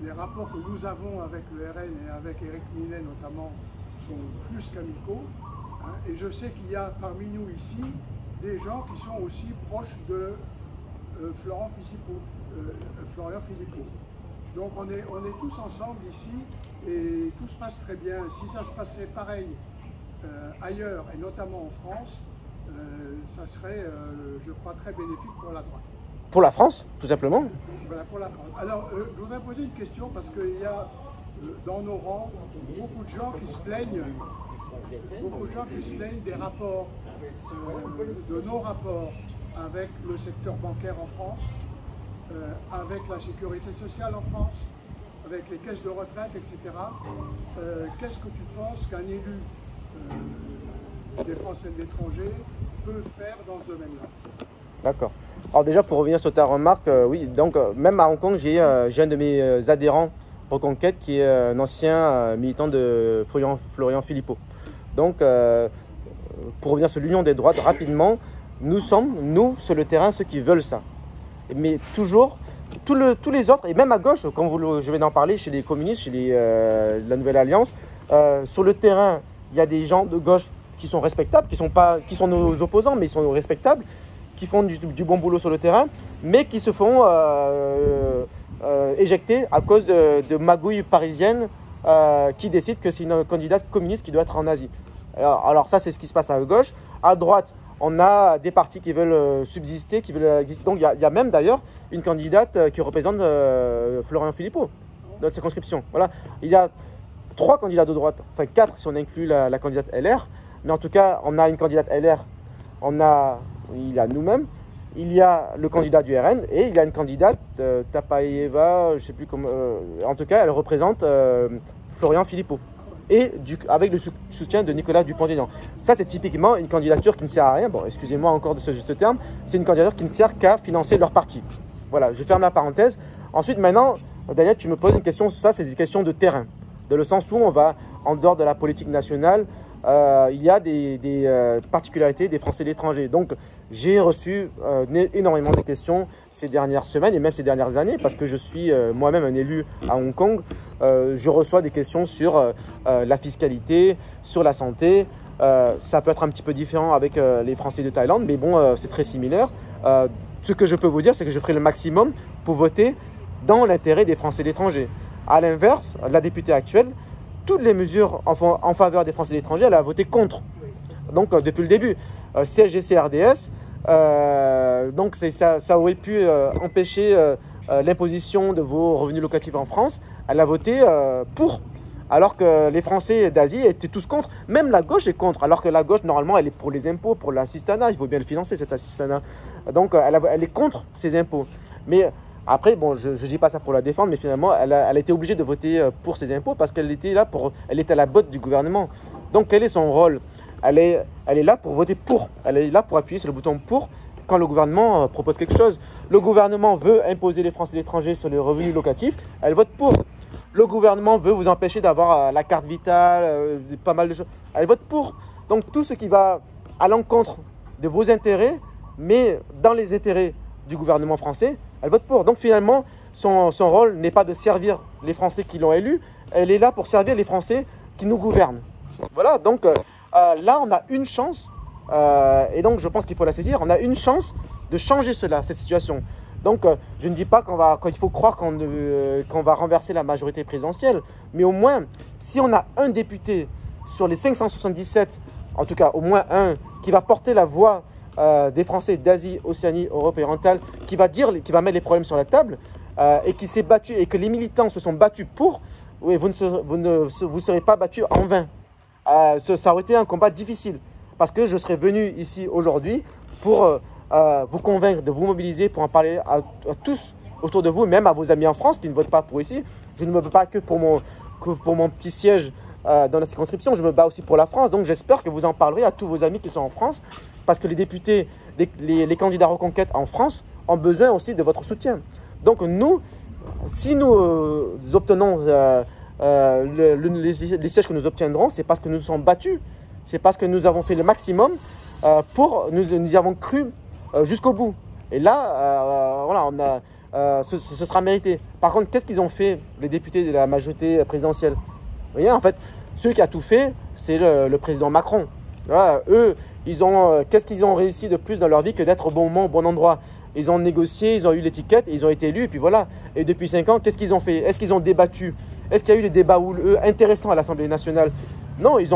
les rapports que nous avons avec le RN et avec Éric Millet notamment sont plus qu'amicaux. Hein, et je sais qu'il y a parmi nous ici des gens qui sont aussi proches de Florian Philippot. Donc on est tous ensemble ici et tout se passe très bien. Si ça se passait pareil ailleurs et notamment en France, ça serait, je crois, très bénéfique pour la droite. Pour la France, tout simplement. Voilà, pour la France. Alors, je voudrais poser une question parce qu'il y a dans nos rangs beaucoup de gens qui se plaignent, des rapports, de nos rapports avec le secteur bancaire en France, avec la sécurité sociale en France, avec les caisses de retraite, etc. Qu'est-ce que tu penses qu'un élu des Français de l'étranger peut faire dans ce domaine-là? D'accord. Alors déjà, pour revenir sur ta remarque, oui, donc même à Hong Kong, j'ai un de mes adhérents Reconquête qui est un ancien militant de Florian Philippot. Donc, pour revenir sur l'union des droites, rapidement, nous sommes, nous, sur le terrain, ceux qui veulent ça. Mais toujours, tous les autres, et même à gauche, comme je vais en parler, chez les communistes, chez la Nouvelle Alliance, sur le terrain, il y a des gens de gauche qui sont respectables, qui sont nos opposants, mais ils sont respectables, qui font du bon boulot sur le terrain, mais qui se font éjecter à cause de magouilles parisiennes qui décident que c'est une candidate communiste qui doit être en Asie. Alors ça, c'est ce qui se passe à gauche. À droite, on a des partis qui veulent subsister, qui veulent exister. Donc il y a même d'ailleurs une candidate qui représente Florian Philippot dans la circonscription. Voilà. Il y a 3 candidats de droite, enfin 4 si on inclut la candidate LR. Mais en tout cas, on a une candidate LR, il y a nous-mêmes, il y a le candidat du RN et il y a une candidate, Tapaeva, je ne sais plus comment, en tout cas, elle représente Florian Philippot. Et avec le soutien de Nicolas Dupont-Aignan. Ça, c'est typiquement une candidature qui ne sert à rien. Bon, excusez-moi encore de ce juste terme. C'est une candidature qui ne sert qu'à financer leur parti. Voilà, je ferme la parenthèse. Ensuite, maintenant, Daniel, tu me poses une question, ça c'est des questions de terrain, dans le sens où on va, en dehors de la politique nationale, il y a des particularités des Français de l'étranger. Donc, j'ai reçu énormément de questions ces dernières semaines et même ces dernières années, parce que je suis moi-même un élu à Hong Kong. Je reçois des questions sur la fiscalité, sur la santé. Ça peut être un petit peu différent avec les Français de Thaïlande, mais bon, c'est très similaire. Ce que je peux vous dire, c'est que je ferai le maximum pour voter dans l'intérêt des Français de l'étranger. À l'inverse, la députée actuelle, toutes les mesures en faveur des Français de l'étranger, elle a voté contre. Donc, depuis le début, CSG-CRDS, donc ça aurait pu empêcher l'imposition de vos revenus locatifs en France. Elle a voté pour, alors que les Français d'Asie étaient tous contre. Même la gauche est contre, alors que la gauche, normalement, elle est pour les impôts, pour l'assistanat. Il faut bien le financer, cet assistanat. Donc, elle est contre ces impôts. Mais après, bon, je ne dis pas ça pour la défendre, mais finalement, elle a été obligée de voter pour ces impôts parce qu'elle était là elle était à la botte du gouvernement. Donc, quel est son rôle? Elle est là pour voter pour. Elle est là pour appuyer sur le bouton pour quand le gouvernement propose quelque chose. Le gouvernement veut imposer les Français de l'étranger sur les revenus locatifs, elle vote pour. Le gouvernement veut vous empêcher d'avoir la carte vitale, pas mal de choses, elle vote pour. Donc, tout ce qui va à l'encontre de vos intérêts, mais dans les intérêts du gouvernement français, elle vote pour. Donc finalement, son rôle n'est pas de servir les Français qui l'ont élue, elle est là pour servir les Français qui nous gouvernent. Voilà, donc là, on a une chance, et donc je pense qu'il faut la saisir, on a une chance de changer cette situation. Donc je ne dis pas qu'il faut croire qu'on va renverser la majorité présidentielle, mais au moins, si on a un député sur les 577, en tout cas au moins un, qui va porter la voix des Français d'Asie, Océanie, Europe orientale, qui va mettre les problèmes sur la table et qui s'est battu et que les militants se sont battus pour, oui, vous ne serez pas battus en vain. Ça aurait été un combat difficile parce que je serais venu ici aujourd'hui pour vous convaincre de vous mobiliser, pour en parler à tous autour de vous, même à vos amis en France qui ne votent pas pour ici. Je ne me bats pas que pour mon petit siège dans la circonscription, je me bats aussi pour la France. Donc j'espère que vous en parlerez à tous vos amis qui sont en France, parce que les députés, les candidats Reconquête en France ont besoin aussi de votre soutien. Donc nous, si nous obtenons les sièges que nous obtiendrons, c'est parce que nous nous sommes battus, c'est parce que nous avons fait le maximum nous y avons cru jusqu'au bout. Et là, voilà, ce sera mérité. Par contre, qu'est-ce qu'ils ont fait, les députés de la majorité présidentielle? Vous voyez, en fait, celui qui a tout fait, c'est le président Macron. Voilà, eux, qu'est-ce qu'ils ont réussi de plus dans leur vie que d'être au bon moment, au bon endroit? Ils ont négocié, ils ont eu l'étiquette, ils ont été élus, et puis voilà. Et depuis 5 ans, qu'est-ce qu'ils ont fait? Est-ce qu'ils ont débattu? Est-ce qu'il y a eu des débats intéressants à l'Assemblée nationale? Non, il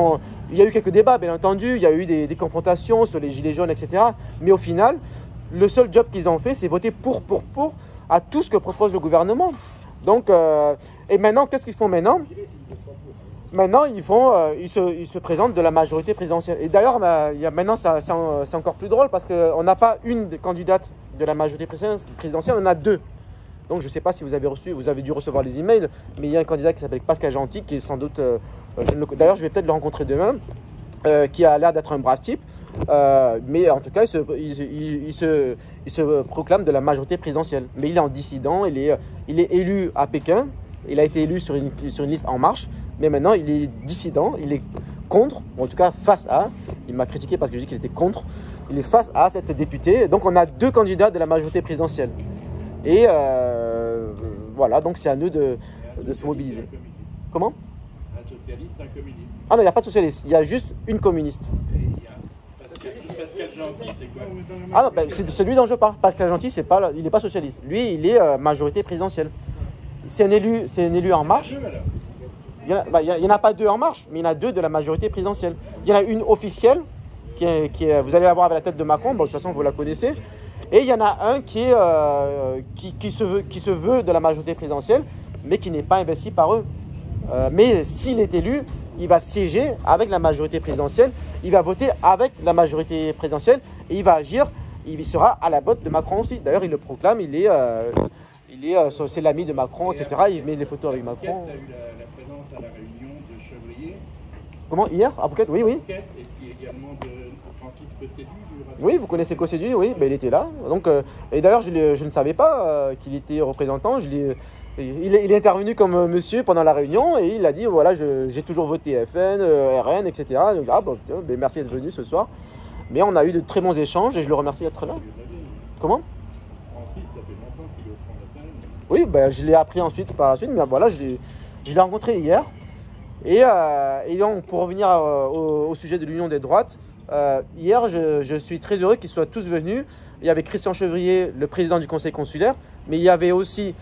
y a eu quelques débats, bien entendu. Il y a eu des confrontations sur les gilets jaunes, etc. Mais au final, le seul job qu'ils ont fait, c'est voter pour à tout ce que propose le gouvernement. Donc, et maintenant, qu'est-ce qu'ils font maintenant? Maintenant, ils se présentent de la majorité présidentielle. Et d'ailleurs, maintenant, c'est encore plus drôle parce qu'on n'a pas une candidate de la majorité présidentielle, on en a 2. Donc, je ne sais pas si vous avez dû recevoir les emails, mais il y a un candidat qui s'appelle Pascal Gentil, qui est sans doute, d'ailleurs, je vais peut-être le rencontrer demain, qui a l'air d'être un brave type. Mais en tout cas, il se proclame de la majorité présidentielle. Mais il est en dissident, il est élu à Pékin, il a été élu sur une liste En Marche, mais maintenant il est dissident, il est contre, ou en tout cas face à, il m'a critiqué parce que je dis qu'il était contre, il est face à cette députée. Donc on a 2 candidats de la majorité présidentielle. Et voilà, donc c'est à nous de se mobiliser. Comment? Un socialiste, un communiste. Ah non, il n'y a pas de socialiste, il y a juste une communiste. Pascal Gentil, c'est quoi? Ah non, c'est celui dont je parle. Pascal Gentil, il n'est pas socialiste. Lui, il est majorité présidentielle. C'est un élu En Marche. Il n'y en a pas 2 En Marche, mais il y en a 2 de la majorité présidentielle. Il y en a une officielle, vous allez la voir avec la tête de Macron, bon, de toute façon vous la connaissez. Et il y en a un qui se veut de la majorité présidentielle, mais qui n'est pas investi par eux. Mais s'il est élu, il va siéger avec la majorité présidentielle, il va voter avec la majorité présidentielle et il va agir, il sera à la botte de Macron aussi. D'ailleurs, il le proclame, c'est l'ami de Macron, etc. Il met des photos avec Macron. Tu as eu la présence à la réunion de Chevrier Comment? Hier? À Phuket? Oui, oui. Et puis également de Francis Cossédu du Rassemblement. Oui, vous connaissez Cossédu, oui, ben, il était là. Donc, et d'ailleurs, je ne savais pas qu'il était représentant. Il est intervenu comme monsieur pendant la réunion et il a dit voilà, j'ai toujours voté FN, RN, etc. Donc, ah, bon, tiens, ben, merci d'être venu ce soir. Mais on a eu de très bons échanges et je le remercie d'être là. Comment? Francis, ça fait longtemps qu'il est au Front National. Oui, ben, je l'ai appris ensuite par la suite, mais voilà, je l'ai rencontré hier. Et donc, pour revenir au sujet de l'Union des droites, hier, je suis très heureux qu'ils soient tous venus. Il y avait Christian Chevrier, le président du conseil consulaire, mais il y avait aussi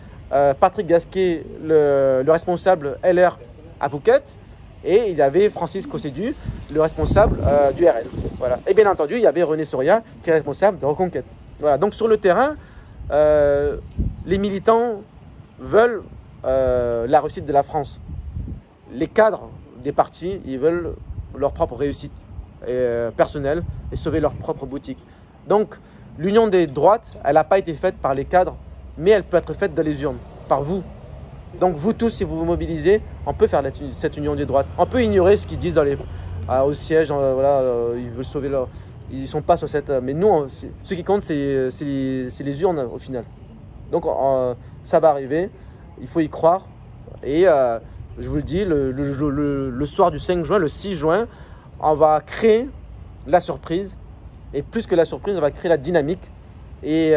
Patrick Gasquet, le responsable LR à Phuket, et il y avait Francis Cossédu, le responsable du RN. Voilà. Et bien entendu, il y avait René Soria, qui est responsable de Reconquête. Voilà. Donc sur le terrain, les militants veulent la réussite de la France. Les cadres des partis, ils veulent leur propre réussite personnelle et sauver leur propre boutique. Donc, l'union des droites, elle n'a pas été faite par les cadres, mais elle peut être faite dans les urnes, par vous. Donc, vous tous, si vous vous mobilisez, on peut faire cette union des droites. On peut ignorer ce qu'ils disent au siège, voilà, ils veulent sauver leur... Ils ne sont pas sur cette... Mais nous, ce qui compte, c'est les urnes, au final. Donc, ça va arriver, il faut y croire. Et... je vous le dis, le soir du 5 juin, le 6 juin, on va créer la surprise. Et plus que la surprise, on va créer la dynamique. Et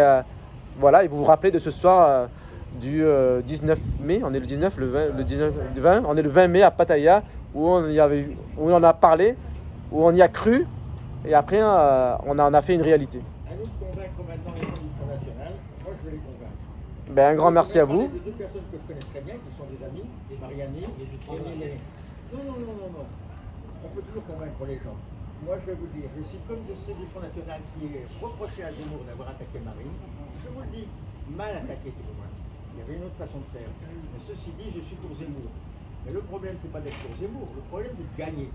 voilà, et vous vous rappelez de ce soir du 19 mai, on est le 19, le 20, on est le 20 mai à Pattaya, où on en a parlé, où on y a cru. Et après, on en a fait une réalité. À nous de convaincre maintenant les gens du Front National. Moi, je vais les convaincre. Ben, un grand merci à vous. De deux personnes que je connais très bien, qui sont des amis, Mariani et Néné. Non. On peut toujours convaincre les gens. Moi, je vais vous dire, je suis comme de ceux du Front National qui est reproché à Zemmour d'avoir attaqué Marine. Je vous le dis, mal attaqué tout le moins. Il y avait une autre façon de faire. Mais ceci dit, je suis pour Zemmour. Mais le problème, c'est pas d'être pour Zemmour. Le problème, c'est de gagner.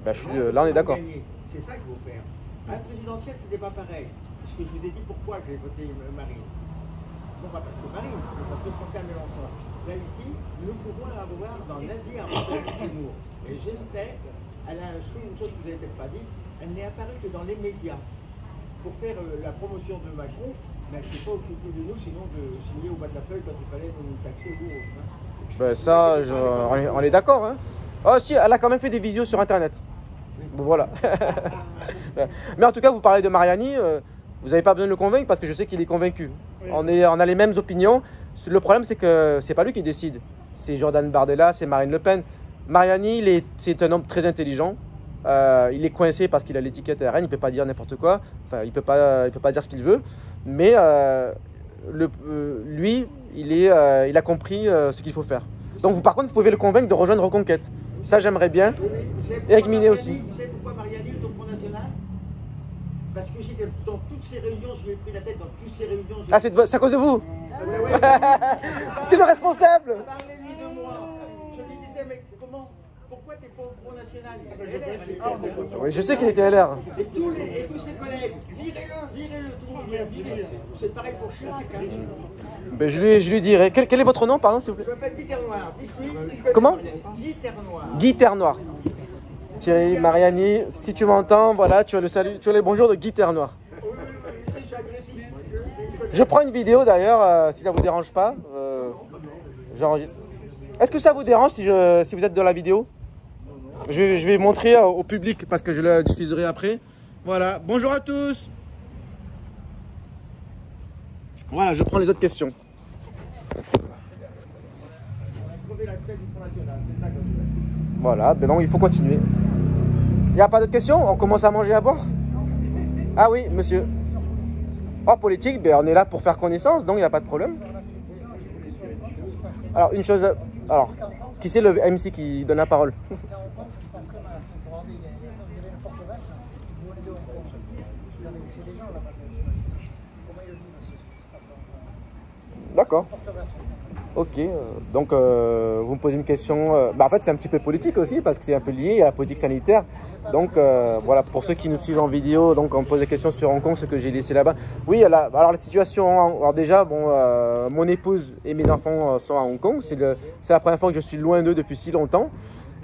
Ben, là, on est d'accord. C'est ça qu'il faut faire. À la présidentielle, c'était pas pareil. Parce que je vous ai dit pourquoi j'ai voté Marine. Non pas parce que Marine, mais parce que François Mélenchon. Là ici, nous pouvons avoir dans l'Asie un rapport de Zemmour. Et Genentech, elle a une chose que vous n'avez peut-être pas dit, elle n'est apparue que dans les médias pour faire la promotion de Macron, mais elle ne s'est pas occupée de nous, sinon de signer au bas de la feuille quand il fallait nous taxer ou autre. Hein. Ben ça, on est d'accord. Hein. Oh si, elle a quand même fait des visios sur Internet. Bon, voilà. Mais en tout cas, vous parlez de Mariani, vous n'avez pas besoin de le convaincre parce que je sais qu'il est convaincu. Oui. On a les mêmes opinions. Le problème, c'est que c'est pas lui qui décide. C'est Jordan Bardella, c'est Marine Le Pen. Mariani, c'est un homme très intelligent. Il est coincé parce qu'il a l'étiquette RN, il ne peut pas dire n'importe quoi. Enfin, il ne peut pas dire ce qu'il veut. Mais lui, il a compris ce qu'il faut faire. Donc, vous, par contre, vous pouvez le convaincre de rejoindre Reconquête. Ça, j'aimerais bien. Et avec Minet aussi. Vous savez pourquoi Mariani est au Front National? Parce que j'étais dans toutes ces réunions, je lui ai pris la tête dans toutes ces réunions. Ah, c'est à cause de vous? C'est le responsable. Parlez-lui de moi. Je lui disais, mais comment? Pourquoi tu n'es pas au Front National? Il était LR à l'époque. Oui, je sais qu'il était LR. Et tous ses collègues, virez-le, tout le monde, virez-le. C'est pareil pour Chirac. Hein. Ben, je lui dirai. Quel est votre nom, pardon, s'il vous plaît? Je m'appelle Guy Ternoir. Comment? Guy Ternoir. Guy Ternoir. Thierry Mariani, si tu m'entends, voilà, tu as le salut, tu as les bonjours de Guy Ternoir. Je prends une vidéo d'ailleurs, si ça vous dérange pas. J'enregistre. Est-ce que ça vous dérange si vous êtes dans la vidéo? Je vais montrer au public parce que je la diffuserai après. Voilà, bonjour à tous. Voilà, je prends les autres questions. Voilà, ben non, il faut continuer. Il n'y a pas d'autres questions? On commence à manger et à boire? Ah oui, monsieur. Hors politique, ben on est là pour faire connaissance, donc il n'y a pas de problème. Alors, une chose... Alors, qui c'est le MC qui donne la parole? D'accord. Ok, donc vous me posez une question, en fait c'est un petit peu politique aussi parce que c'est un peu lié à la politique sanitaire. Donc voilà, pour ceux qui nous suivent en vidéo, donc on me pose des questions sur Hong Kong, ce que j'ai laissé là-bas. Oui, alors la situation, alors déjà, bon, mon épouse et mes enfants sont à Hong Kong, c'est la première fois que je suis loin d'eux depuis si longtemps.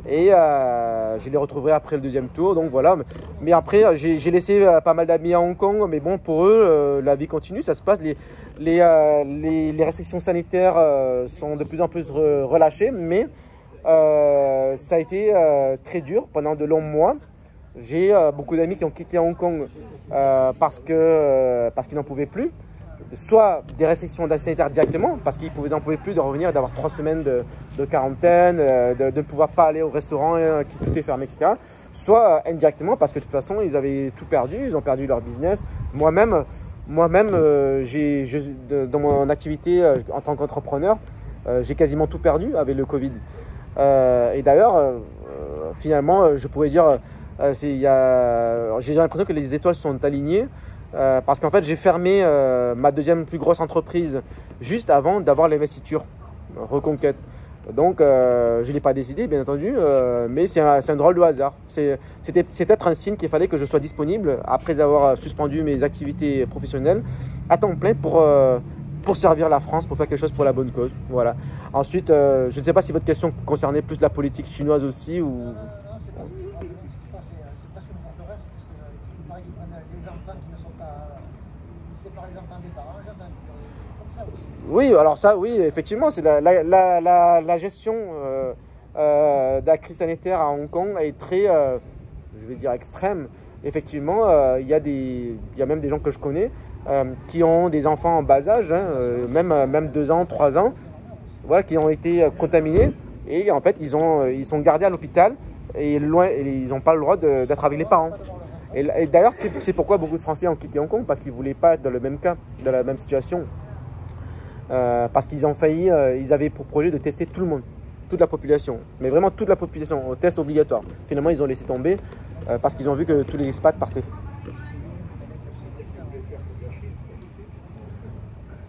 Et je les retrouverai après le deuxième tour. Donc voilà. Mais après, j'ai laissé pas mal d'amis à Hong Kong. Mais bon, pour eux, la vie continue. Ça se passe. Les restrictions sanitaires sont de plus en plus relâchées. Mais ça a été très dur pendant de longs mois. J'ai beaucoup d'amis qui ont quitté Hong Kong parce qu'ils n'en pouvaient plus. Soit des restrictions sanitaires directement, parce qu'ils n'en pouvaient plus de revenir, d'avoir 3 semaines de quarantaine, de ne pouvoir pas aller au restaurant, tout est fermé, etc. Soit indirectement, parce que de toute façon, ils avaient tout perdu, ils ont perdu leur business. Moi-même, dans mon activité en tant qu'entrepreneur, j'ai quasiment tout perdu avec le Covid. Et d'ailleurs, finalement, je pourrais dire, j'ai l'impression que les étoiles sont alignées. Parce qu'en fait, j'ai fermé ma deuxième plus grosse entreprise juste avant d'avoir l'investiture Reconquête. Donc, je ne l'ai pas décidé, bien entendu, mais c'est un drôle de hasard. C'était peut-être un signe qu'il fallait que je sois disponible après avoir suspendu mes activités professionnelles à temps plein pour servir la France, pour faire quelque chose pour la bonne cause. Voilà. Ensuite, je ne sais pas si votre question concernait plus la politique chinoise aussi ou... Oui, alors ça, oui, effectivement, c'est la gestion de la crise sanitaire à Hong Kong est très, je vais dire, extrême. Effectivement, il y a même des gens que je connais qui ont des enfants en bas âge, même 2 ans, 3 ans, voilà, qui ont été contaminés et en fait, ils sont gardés à l'hôpital et ils n'ont pas le droit d'être avec les parents. Et d'ailleurs, c'est pourquoi beaucoup de Français ont quitté Hong Kong, parce qu'ils ne voulaient pas être dans le même cas, dans la même situation. Parce qu'ils ont failli, ils avaient pour projet de tester tout le monde, toute la population, mais vraiment toute la population, au test obligatoire. Finalement, ils ont laissé tomber parce qu'ils ont vu que tous les expats partaient.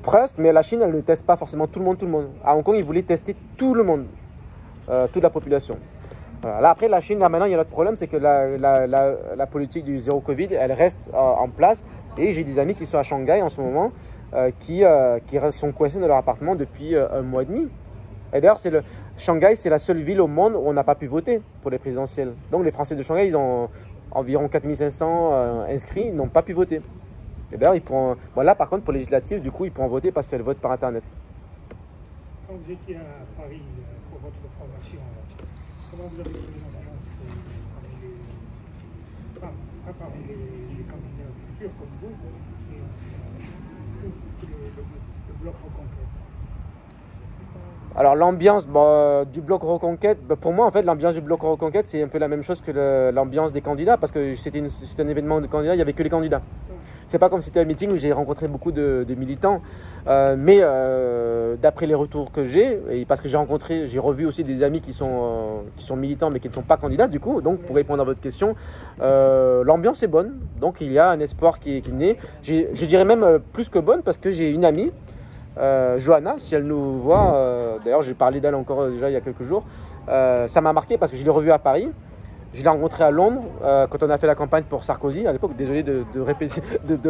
Presque, mais la Chine, elle ne teste pas forcément tout le monde. À Hong Kong, ils voulaient tester tout le monde, toute la population. Voilà. Là, après, la Chine, là, maintenant, il y a notre problème, c'est que la politique du zéro Covid, elle reste en place. Et j'ai des amis qui sont à Shanghai en ce moment, qui sont coincés dans leur appartement depuis 1 mois et demi. Et d'ailleurs, Shanghai, c'est la seule ville au monde où on n'a pas pu voter pour les présidentielles. Donc les Français de Shanghai, ils ont environ 4500 inscrits, ils n'ont pas pu voter. Et d'ailleurs, ils pourront, bon, là, par contre, pour les législatives, du coup, ils pourront voter parce qu'elles votent par Internet. Quand vous étiez à Paris pour votre formation, comment vous avez trouvé l'ambiance parmi les candidats futurs comme vous et le bloc Reconquête? Alors l'ambiance du bloc Reconquête, pour moi en fait l'ambiance du bloc Reconquête c'est un peu la même chose que l'ambiance des candidats, parce que c'était un événement de candidats, il n'y avait que les candidats. C'est pas comme si c'était un meeting où j'ai rencontré beaucoup de militants, mais d'après les retours que j'ai, et parce que j'ai revu aussi des amis qui sont militants mais qui ne sont pas candidats du coup, donc pour répondre à votre question, l'ambiance est bonne, donc il y a un espoir qui est né. Je dirais même plus que bonne, parce que j'ai une amie, Johanna, si elle nous voit, d'ailleurs j'ai parlé d'elle encore déjà il y a quelques jours, ça m'a marqué parce que je l'ai revue à Paris. Je l'ai rencontré à Londres quand on a fait la campagne pour Sarkozy à l'époque. Désolé de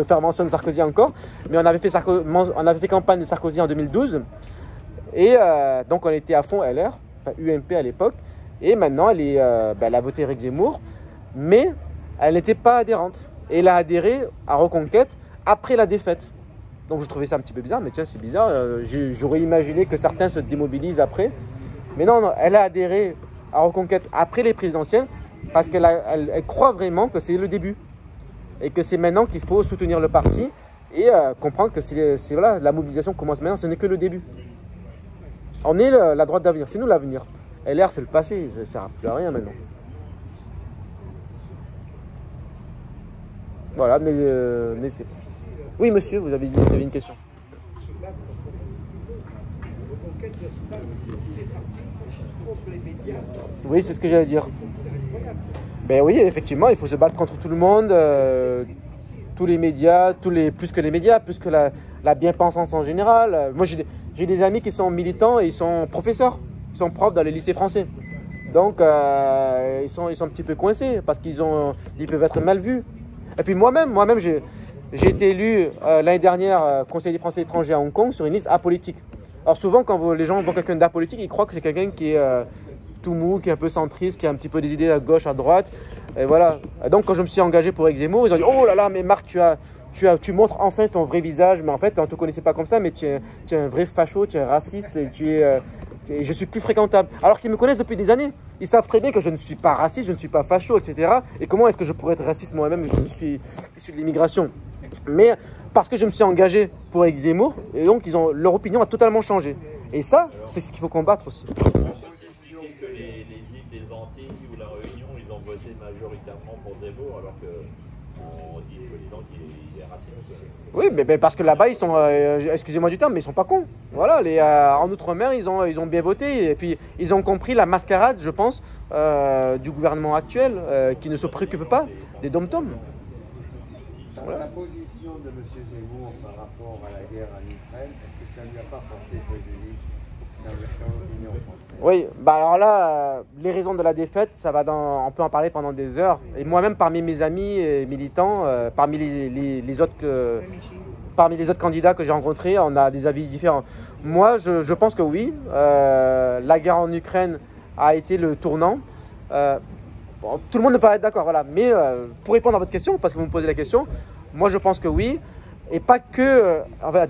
faire mention de Sarkozy encore, mais on avait fait campagne de Sarkozy en 2012 et donc on était à fond LR, enfin UMP à l'époque, et maintenant elle a voté Éric Zemmour, mais elle n'était pas adhérente et elle a adhéré à Reconquête après la défaite. Donc je trouvais ça un petit peu bizarre, mais tiens, c'est bizarre, j'aurais imaginé que certains se démobilisent après, mais non, elle a adhéré à Reconquête après les présidentielles, parce qu'elle croit vraiment que c'est le début et que c'est maintenant qu'il faut soutenir le parti et comprendre que voilà, la mobilisation commence maintenant, ce n'est que le début. On est la droite d'avenir, c'est nous l'avenir. LR, c'est le passé, ça ne sert plus à rien maintenant. Voilà, n'hésitez pas. Oui, monsieur, vous avez une question. Oui, c'est ce que j'allais dire. Ben oui, effectivement, il faut se battre contre tout le monde, tous les médias, plus que les médias, plus que la bien-pensance en général. Moi, j'ai des amis qui sont militants et ils sont professeurs, ils sont profs dans les lycées français. Donc, ils sont un petit peu coincés parce qu'ils peuvent être mal vus. Et puis moi-même, j'ai été élu l'année dernière conseiller des Français étrangers à Hong Kong sur une liste apolitique. Alors souvent, quand les gens voient quelqu'un d'apolitique, ils croient que c'est quelqu'un qui est tout mou, qui est un peu centriste, qui a un petit peu des idées à gauche, à droite. Et voilà. Et donc, quand je me suis engagé pour Éric Zemmour, ils ont dit « Oh là là, mais Marc, tu montres enfin ton vrai visage, mais en fait, on ne te connaissait pas comme ça, mais tu es un vrai facho, tu es raciste, et je suis plus fréquentable. » Alors qu'ils me connaissent depuis des années. Ils savent très bien que je ne suis pas raciste, je ne suis pas facho, etc. Et comment est-ce que je pourrais être raciste moi-même, je suis issu de l'immigration. Mais parce que je me suis engagé pour Éric Zemmour, et donc leur opinion a totalement changé. Et ça, c'est ce qu'il faut combattre aussi. Que les îles des Antilles ou la Réunion, ils ont voté majoritairement pour Zemmour, alors qu'on dit soi-disant qu'il est raciste. Oui, mais parce que là-bas, ils sont, excusez-moi du terme, mais ils sont pas cons. Voilà, en Outre-mer, ils ont bien voté. Et puis, ils ont compris la mascarade, je pense, du gouvernement actuel, qui ne se préoccupe pas des dom-toms. Voilà. La position de M. Zemmour par rapport à la guerre en Ukraine, est-ce que ça ne lui a pas porté préjudice dans l'opinion française? Oui, bah alors là, les raisons de la défaite, on peut en parler pendant des heures. Et moi-même, parmi mes amis et militants, parmi les autres candidats que j'ai rencontrés, on a des avis différents. Moi, je pense que oui, la guerre en Ukraine a été le tournant. Bon, tout le monde ne peut pas être d'accord, voilà. Mais pour répondre à votre question, parce que vous me posez la question, moi je pense que oui, et pas que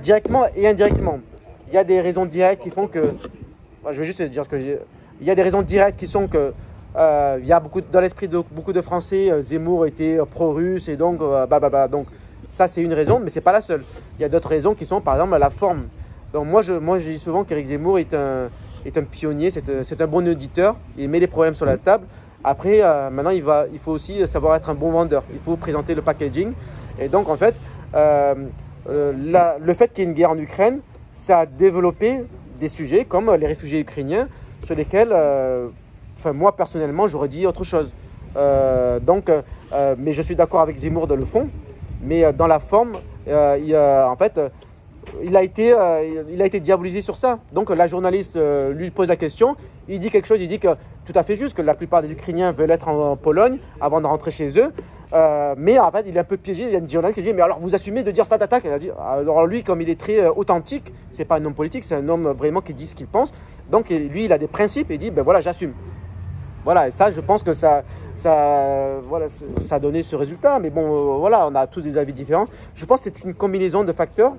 directement et indirectement. Il y a des raisons directes qui font que, je vais juste dire ce que j'ai. Il y a des raisons directes qui sont que il y a dans l'esprit de beaucoup de Français, Zemmour était pro-russe et donc donc ça c'est une raison, mais c'est pas la seule. Il y a d'autres raisons qui sont par exemple la forme. Donc moi je dis souvent qu'Éric Zemmour est un pionnier, c'est un bon auditeur, il met les problèmes sur la table. Après, maintenant, il faut aussi savoir être un bon vendeur. Il faut présenter le packaging. Et donc, en fait, le fait qu'il y ait une guerre en Ukraine, ça a développé des sujets comme les réfugiés ukrainiens sur lesquels, moi, personnellement, j'aurais dit autre chose. Mais je suis d'accord avec Zemmour dans le fond. Mais dans la forme, en fait, il a été diabolisé sur ça. Donc la journaliste lui pose la question, il dit quelque chose, il dit que tout à fait juste, que la plupart des Ukrainiens veulent être en Pologne avant de rentrer chez eux. Mais en fait, il est un peu piégé. Il y a une journaliste qui dit « Mais alors, vous assumez de dire ça d'attaque ?» Alors lui, comme il est très authentique, c'est pas un homme politique, c'est un homme vraiment qui dit ce qu'il pense. Donc lui, il a des principes et il dit « Ben voilà, j'assume. » Voilà, et ça, je pense que ça a donné ce résultat. Mais bon, voilà, on a tous des avis différents. Je pense que c'est une combinaison de facteurs.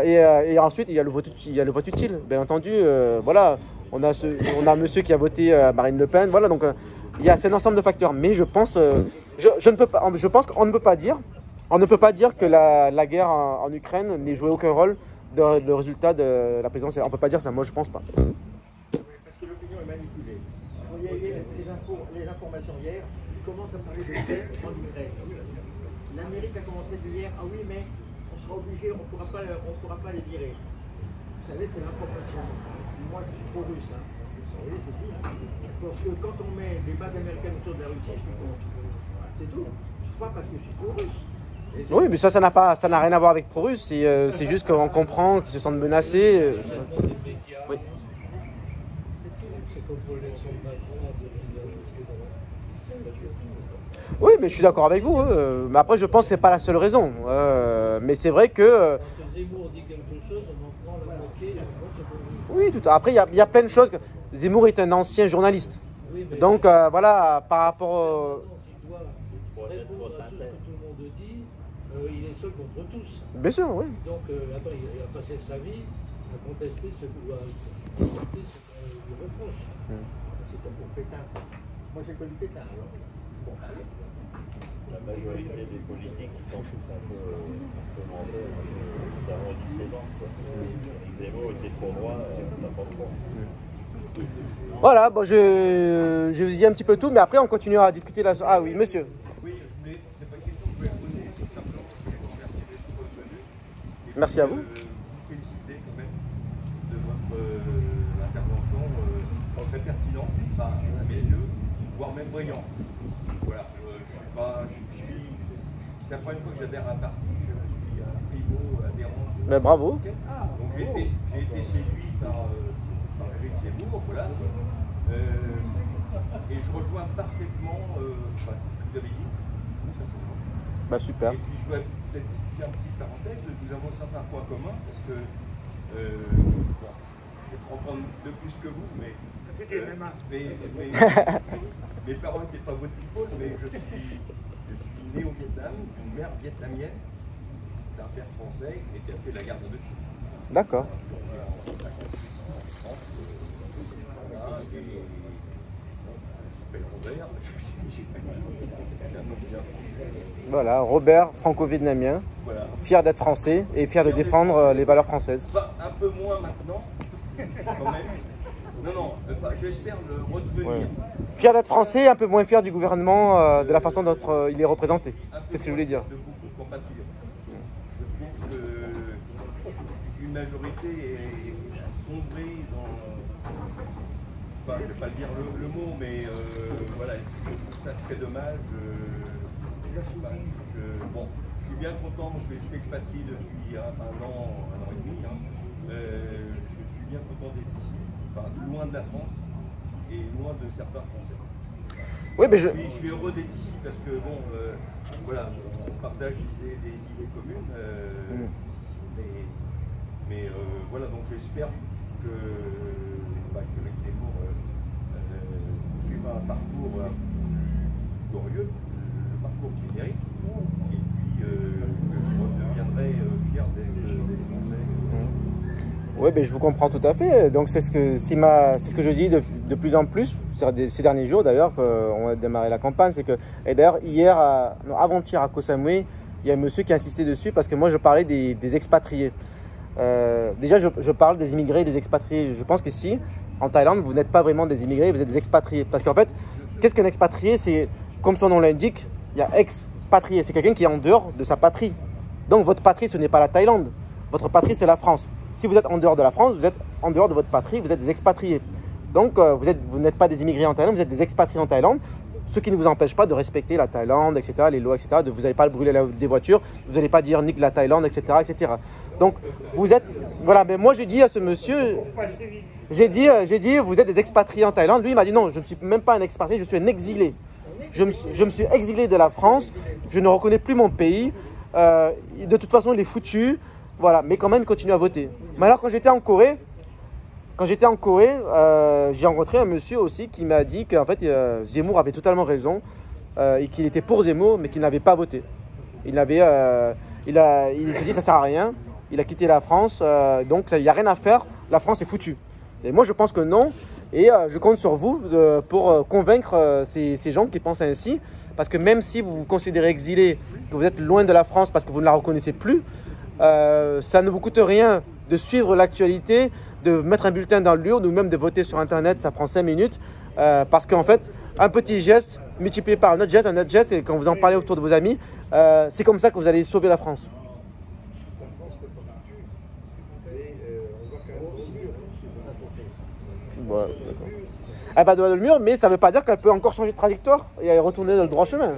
Et ensuite, il y a le vote utile, bien entendu. Voilà, on a monsieur qui a voté Marine Le Pen. Voilà, donc c'est un ensemble de facteurs. Mais je pense, je pense qu'on ne peut pas dire, que la guerre en Ukraine n'ait joué aucun rôle dans le résultat de la présidentielle. On ne peut pas dire ça. Moi, je pense pas. Oui, parce que l'opinion est manipulée. Il y a eu les informations hier. Ils commencent à parler de guerre en Ukraine. L'Amérique a commencé de dire ah oui, mais on sera obligé, on ne pourra pas les virer. Vous savez, c'est l'information. Moi, je suis pro-russe. Hein. Oui, c'est sûr. Parce que quand on met des bases américaines autour de la Russie, je suis contre. C'est tout. Je ne suis pas parce que je suis pro-russe. Oui, mais ça n'a rien à voir avec pro-russe. C'est juste qu'on comprend qu'ils se sentent menacés. Oui. Oui, mais je suis d'accord avec vous. Mais après, je pense que ce n'est pas la seule raison. Mais c'est vrai que... Zemmour dit quelque chose, on en prend la moitié. Oui, tout à fait. Après, il y a plein de choses. Zemmour est un ancien journaliste. Oui, donc, voilà, par rapport... S'il doit répondre à tout ce que tout le monde dit, il est seul contre tous. Bien sûr, oui. Donc, attends, il a passé sa vie à contester ce qu'on lui reproche. C'est comme pour Pétain, ça. Moi, j'ai connu Pétain, alors. Bon, allez. La majorité des politiques qui sont tous un peu mentés, notamment dissédants. Zemmour était trop droit, n'importe quoi. Voilà, bon, je vous dis un petit peu tout, mais après on continuera à discuter là. Ah oui, monsieur. Oui, c'est pas une question que je voulais poser, c'est simplement que je vous remercie d'être venu. Merci à vous. Vous féliciter quand même de votre intervention très pertinente, enfin, à mes yeux, voire même brillante. Voilà, c'est la première fois que j'adhère à un parti, je suis un primo adhérent. Ben, bravo. Donc j'ai été séduit par Éric Zemmour, voilà. Et je rejoins parfaitement ce que vous avez dit. Bah super. Et puis je dois peut-être faire une petite parenthèse, nous avons certains points communs parce que je vais prendre de plus que vous, mais Mes parents n'étaient pas votre people, mais je suis né au Vietnam, d'une mère vietnamienne, d'un père français et qui a fait la guerre de Chine. D'accord. Voilà, Robert, franco-vietnamien, voilà. Fier d'être français et fier de défendre les valeurs françaises. Un peu moins maintenant, quand même. Non, j'espère le redevenir. Ouais. Fier d'être français, un peu moins fier du gouvernement, de la façon dont il est représenté. C'est ce que je voulais dire. De beaucoup de compatriotes. Je trouve qu'une majorité a sombré dans... Enfin, je ne vais pas le dire le mot, mais voilà, je trouve ça très dommage. Bon, je suis bien content, je suis expatrié depuis un an et demi. Hein. Je suis bien content d'être ici, enfin, loin de la France et loin de certains Français. Oui, mais je suis heureux d'être ici parce que, bon, voilà, on partage des idées communes. Mais voilà, donc j'espère que Éric Zemmour suivra un parcours glorieux, le parcours qu'il mérite, et puis que je redeviendrai fier des Français. Oui, ben, je vous comprends tout à fait. Donc c'est ce que je dis de plus en plus ces derniers jours d'ailleurs, qu'on a démarré la campagne. Et d'ailleurs avant-hier à Koh Samui, il y a un monsieur qui a insisté dessus parce que moi je parlais des expatriés. Déjà je parle des immigrés et des expatriés. Je pense qu'ici, en Thaïlande, vous n'êtes pas vraiment des immigrés, vous êtes des expatriés. Parce qu'en fait, qu'est-ce qu'un expatrié? C'est, comme son nom l'indique, il y a expatrié. C'est quelqu'un qui est en dehors de sa patrie. Donc votre patrie, ce n'est pas la Thaïlande. Votre patrie, c'est la France. Si vous êtes en dehors de la France, vous êtes en dehors de votre patrie, vous êtes des expatriés. Donc vous n'êtes pas des immigrés en Thaïlande, vous êtes des expatriés en Thaïlande. Ce qui ne vous empêche pas de respecter la Thaïlande, etc., les lois, etc. Vous n'allez pas brûler des voitures, vous n'allez pas dire nique la Thaïlande, etc., etc. Donc vous êtes, voilà. Mais moi j'ai dit à ce monsieur, j'ai dit vous êtes des expatriés en Thaïlande. Lui il m'a dit non, je ne suis même pas un expatrié, je suis un exilé. Je me suis exilé de la France, je ne reconnais plus mon pays. De toute façon il est foutu, voilà. Mais quand même il continue à voter. Mais alors quand j'étais en Corée, j'ai rencontré un monsieur aussi qui m'a dit qu'en fait Zemmour avait totalement raison et qu'il était pour Zemmour mais qu'il n'avait pas voté. Il s'est dit ça sert à rien, il a quitté la France, donc il n'y a rien à faire, la France est foutue. Et moi je pense que non et je compte sur vous pour convaincre ces gens qui pensent ainsi parce que même si vous vous considérez exilé, que vous êtes loin de la France parce que vous ne la reconnaissez plus, ça ne vous coûte rien de suivre l'actualité, de mettre un bulletin dans l'urne ou même de voter sur internet, ça prend 5 minutes parce qu'en fait un petit geste multiplié par un autre geste et quand vous en parlez autour de vos amis, c'est comme ça que vous allez sauver la France. Ouais, elle va droit dans le mur, mais ça ne veut pas dire qu'elle peut encore changer de trajectoire et retourner dans le droit chemin.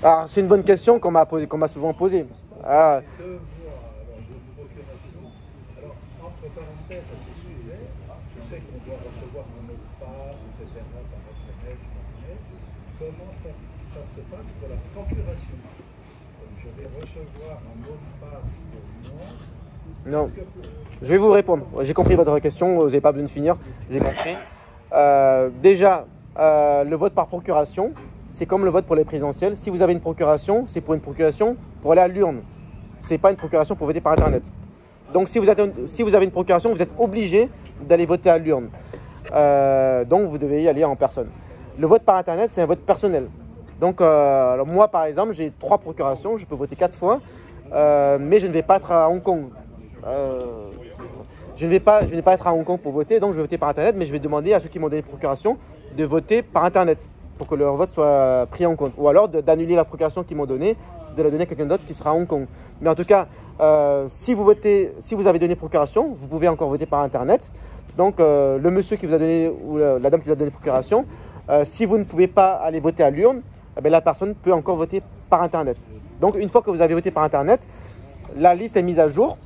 Alors, c'est une bonne question qu'on m'a souvent posée. Alors, entre parenthèses, à ce sujet, je sais qu'on doit recevoir un mot de passe, etc., par SMS, comment ça se passe pour la procuration? Donc, je vais recevoir un mot de passe pour moi. Non. Je vais vous répondre. J'ai compris votre question, vous n'avez pas besoin de finir. J'ai compris. Déjà, le vote par procuration, c'est comme le vote pour les présidentielles. Si vous avez une procuration, c'est pour une procuration pour aller à l'urne. Ce n'est pas une procuration pour voter par Internet. Donc si vous avez une procuration, vous êtes obligé d'aller voter à l'urne. Donc vous devez y aller en personne. Le vote par Internet, c'est un vote personnel. Donc alors moi, par exemple, j'ai 3 procurations, je peux voter 4 fois, mais je ne vais pas être à Hong Kong. Je ne vais pas être à Hong Kong pour voter, donc je vais voter par Internet, mais je vais demander à ceux qui m'ont donné une procuration de voter par Internet pour que leur vote soit pris en compte. Ou alors d'annuler la procuration qu'ils m'ont donnée, de la donner à quelqu'un d'autre qui sera à Hong Kong. Mais en tout cas, si vous avez donné procuration, vous pouvez encore voter par Internet. Donc le monsieur qui vous a donné, ou la dame qui vous a donné procuration, si vous ne pouvez pas aller voter à l'urne, la personne peut encore voter par Internet. Donc une fois que vous avez voté par Internet, la liste est mise à jour.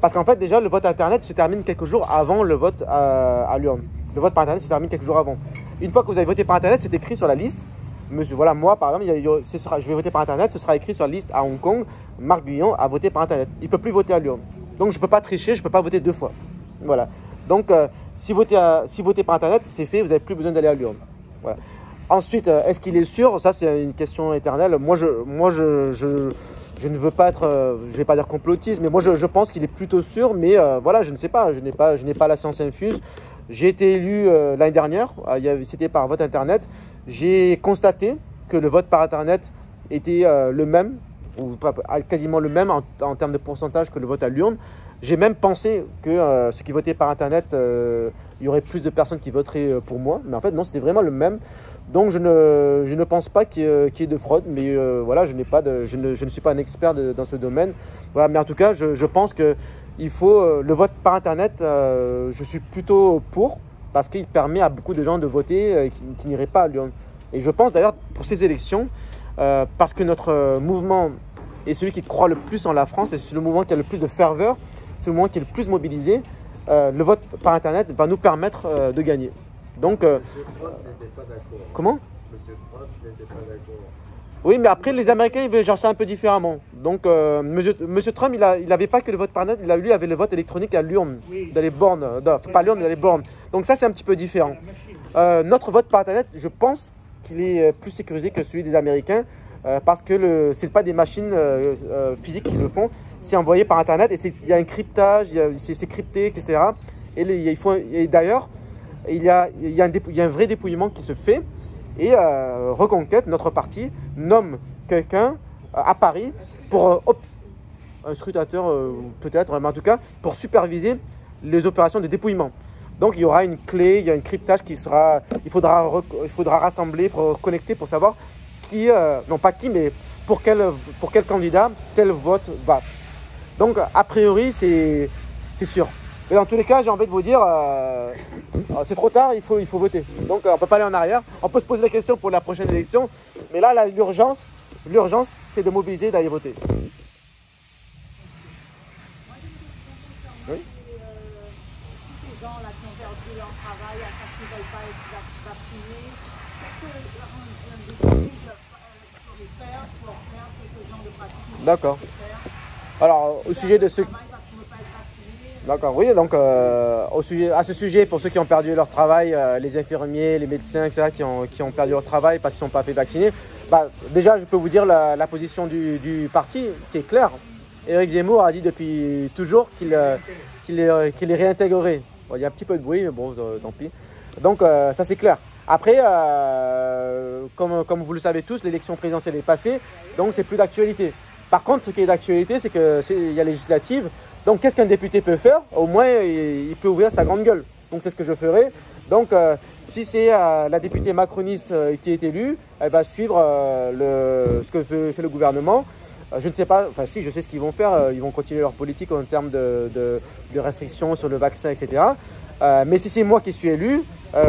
Parce qu'en fait, déjà, le vote Internet se termine quelques jours avant le vote à l'urne. Le vote par Internet se termine quelques jours avant. Une fois que vous avez voté par Internet, c'est écrit sur la liste. Monsieur, voilà, moi, par exemple, je vais voter par Internet, ce sera écrit sur la liste à Hong Kong, Marc Guyon a voté par Internet. Il ne peut plus voter à l'urne. Donc, je ne peux pas tricher, je ne peux pas voter 2 fois. Voilà. Donc, si voter par Internet, c'est fait, vous n'avez plus besoin d'aller à l'urne. Voilà. Ensuite, est-ce qu'il est sûr? Ça, c'est une question éternelle. Moi, je ne veux pas être, je vais pas dire complotiste, mais moi, je pense qu'il est plutôt sûr. Mais voilà, je ne sais pas. Je n'ai pas la science infuse. J'ai été élu l'année dernière. C'était par vote Internet. J'ai constaté que le vote par Internet était le même, ou quasiment le même en termes de pourcentage que le vote à l'urne. J'ai même pensé que ceux qui votaient par Internet, il y aurait plus de personnes qui voteraient pour moi. Mais en fait, non, c'était vraiment le même. Donc, je ne pense pas qu'il y ait de fraude. Mais voilà, je ne suis pas un expert dans ce domaine. Voilà, mais en tout cas, je pense qu'il faut le vote par Internet. Je suis plutôt pour, parce qu'il permet à beaucoup de gens de voter qui n'iraient pas à l'urne. Et je pense d'ailleurs pour ces élections, parce que notre mouvement est celui qui croit le plus en la France, et c'est le mouvement qui a le plus de ferveur, c'est le mouvement qui est le plus mobilisé, le vote par Internet va nous permettre de gagner. Donc, M. Trump n'était pas d'accord. Comment? M. Trump n'était pas d'accord. Oui, mais après, les Américains, ils veulent gérer ça un peu différemment. Donc, Monsieur Trump, il n'avait pas que le vote par Internet, lui avait le vote électronique à l'urne, dans les bornes, pas l'urne, dans les bornes. Donc ça, c'est un petit peu différent. Notre vote par Internet, je pense qu'il est plus sécurisé que celui des Américains, parce que ce n'est pas des machines physiques qui le font, c'est envoyé par Internet, et il y a un cryptage, c'est crypté, etc. Et d'ailleurs, il y a un vrai dépouillement qui se fait, et Reconquête, notre parti, nomme quelqu'un à Paris pour un scrutateur peut-être, mais en tout cas pour superviser les opérations de dépouillement. Donc il y aura une clé, il y a un cryptage qui sera, il faudra rassembler, il faudra connecter pour savoir qui, non pas qui, mais pour quel candidat tel vote va. Donc a priori c'est sûr. Mais dans tous les cas, j'ai envie de vous dire, c'est trop tard, il faut voter. Donc on ne peut pas aller en arrière. On peut se poser la question pour la prochaine élection. Mais là, l'urgence, c'est de mobiliser, d'aller voter. Oui. Ces gens là qui ont perdu leur travail, à cause qu'ils ne veulent pas être vaccinés, est-ce que un député sur les faire pour faire quelques gens de pratique? D'accord. Alors, au sujet de ceux... D'accord, oui, donc à ce sujet, pour ceux qui ont perdu leur travail, les infirmiers, les médecins, etc., qui ont perdu leur travail parce qu'ils ne sont pas fait vacciner, déjà, je peux vous dire la position du parti qui est claire. Éric Zemmour a dit depuis toujours qu'il les réintégrerait. Bon, il y a un petit peu de bruit, mais bon, tant pis. Donc, ça c'est clair. Après, comme vous le savez tous, l'élection présidentielle est passée, donc c'est plus d'actualité. Par contre, ce qui est d'actualité, c'est qu'il y a législative. Donc, qu'est-ce qu'un député peut faire? Au moins, il peut ouvrir sa grande gueule. Donc, c'est ce que je ferai. Donc, si c'est la députée macroniste qui est élue, elle va suivre ce que fait le gouvernement. Je ne sais pas, enfin si, je sais ce qu'ils vont faire. Ils vont continuer leur politique en termes de restrictions sur le vaccin, etc. Mais si c'est moi qui suis élu,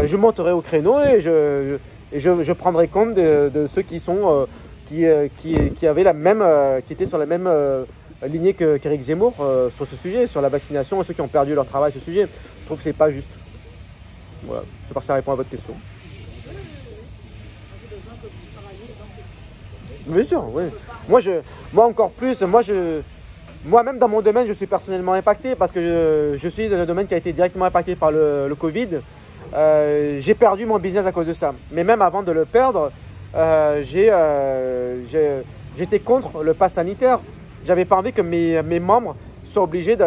je monterai au créneau et je prendrai compte de ceux qui sont... qui avaient qui étaient sur la même lignée qu'Éric Zemmour sur ce sujet, sur la vaccination, et ceux qui ont perdu leur travail sur ce sujet. Je trouve que c'est pas juste. Voilà, j'espère que ça répond à votre question. Bien sûr, oui. Moi encore plus, moi-même dans mon domaine, je suis personnellement impacté parce que je suis dans un domaine qui a été directement impacté par le Covid. J'ai perdu mon business à cause de ça. Mais même avant de le perdre, j'étais contre le pass sanitaire. J'avais pas envie que mes membres soient obligés de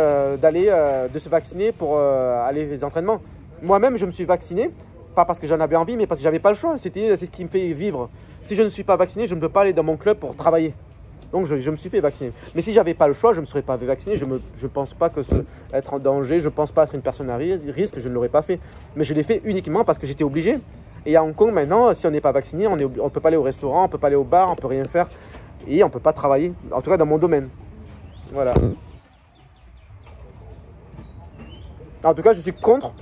se vacciner pour aller aux entraînements. Moi-même, je me suis vacciné, pas parce que j'en avais envie, mais parce que j'avais pas le choix. C'est ce qui me fait vivre. Si je ne suis pas vacciné, je ne peux pas aller dans mon club pour travailler. Donc je me suis fait vacciner. Mais si j'avais pas le choix, je ne me serais pas fait vacciner. Je ne pense pas être en danger, je ne pense pas être une personne à risque, je ne l'aurais pas fait. Mais je l'ai fait uniquement parce que j'étais obligé. Et à Hong Kong, maintenant, si on n'est pas vacciné, on ne peut pas aller au restaurant, on ne peut pas aller au bar, on ne peut rien faire. Et on ne peut pas travailler, en tout cas dans mon domaine. Voilà. En tout cas, je suis contre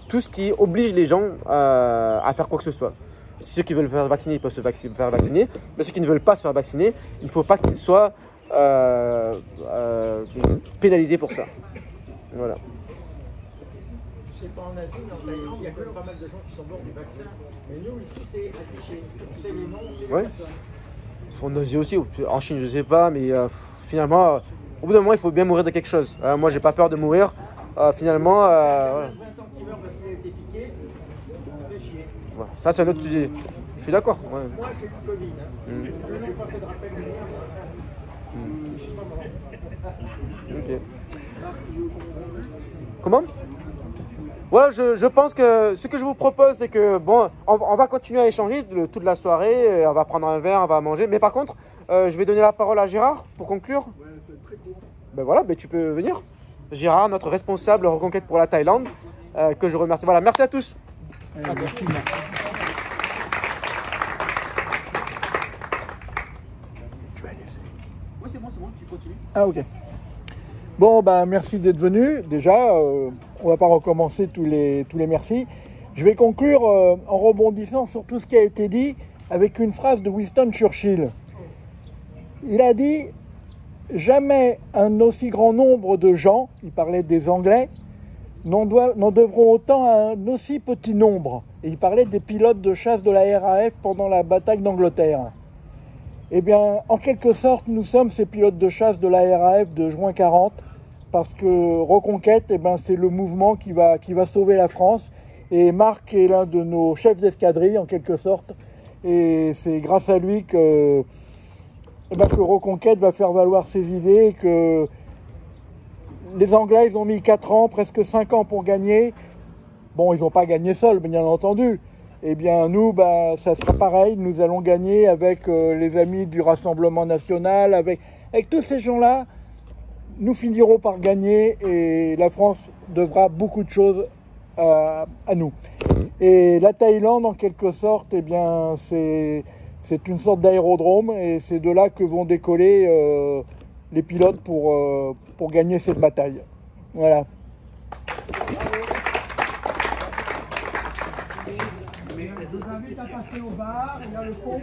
tout ce qui oblige les gens à faire quoi que ce soit. Ceux qui veulent se faire vacciner, ils peuvent se faire vacciner. Mais ceux qui ne veulent pas se faire vacciner, il ne faut pas qu'ils soient pénalisés pour ça. Voilà. C'est sais pas en Asie, mais en Thaïlande, il y a quand même pas mal de gens qui sont morts du vaccin. Mais nous, ici, c'est affiché. On sait les noms, on sait les personnes. En Asie aussi, en Chine, je sais pas, mais finalement, au bout d'un moment, il faut bien mourir de quelque chose. Moi, j'ai pas peur de mourir. Finalement, voilà. 20 ans qu'il meurt parce qu'il a été piqué, ça fait chier. Voilà. Ça, c'est un autre sujet. Je suis d'accord. Ouais. Moi, j'ai eu le Covid. Je n'ai pas fait de rappel de rien. Je suis pas mort. Ok. Comment? Voilà, je pense que ce que je vous propose, c'est que bon, on va continuer à échanger toute la soirée, on va prendre un verre, on va manger. Mais par contre, je vais donner la parole à Gérard pour conclure. Ouais, c'est très court. Ben voilà, ben tu peux venir. Gérard, notre responsable reconquête pour la Thaïlande, que je remercie. Voilà, merci à tous. Merci. Oui, c'est bon, tu continues. Ah, ok. Bon, ben, merci d'être venu. Déjà, on va pas recommencer tous les merci. Je vais conclure en rebondissant sur tout ce qui a été dit avec une phrase de Winston Churchill. Il a dit « Jamais un aussi grand nombre de gens, il parlait des Anglais, n'en devront autant à un aussi petit nombre. » Et il parlait des pilotes de chasse de la RAF pendant la bataille d'Angleterre. Eh bien, en quelque sorte, nous sommes ces pilotes de chasse de la RAF de juin 40, parce que Reconquête, eh ben, c'est le mouvement qui va sauver la France. Et Marc est l'un de nos chefs d'escadrille, en quelque sorte. Et c'est grâce à lui que Reconquête va faire valoir ses idées, que les Anglais, ils ont mis 4 ans, presque 5 ans pour gagner. Bon, ils n'ont pas gagné seuls, bien entendu. Eh bien, nous, ça sera pareil. Nous allons gagner avec les amis du Rassemblement National, avec tous ces gens-là. Nous finirons par gagner et la France devra beaucoup de choses à nous. Et la Thaïlande, en quelque sorte, eh bien, c'est une sorte d'aérodrome et c'est de là que vont décoller les pilotes pour gagner cette bataille. Voilà. Je vous invite à passer au bar, il y a le pont.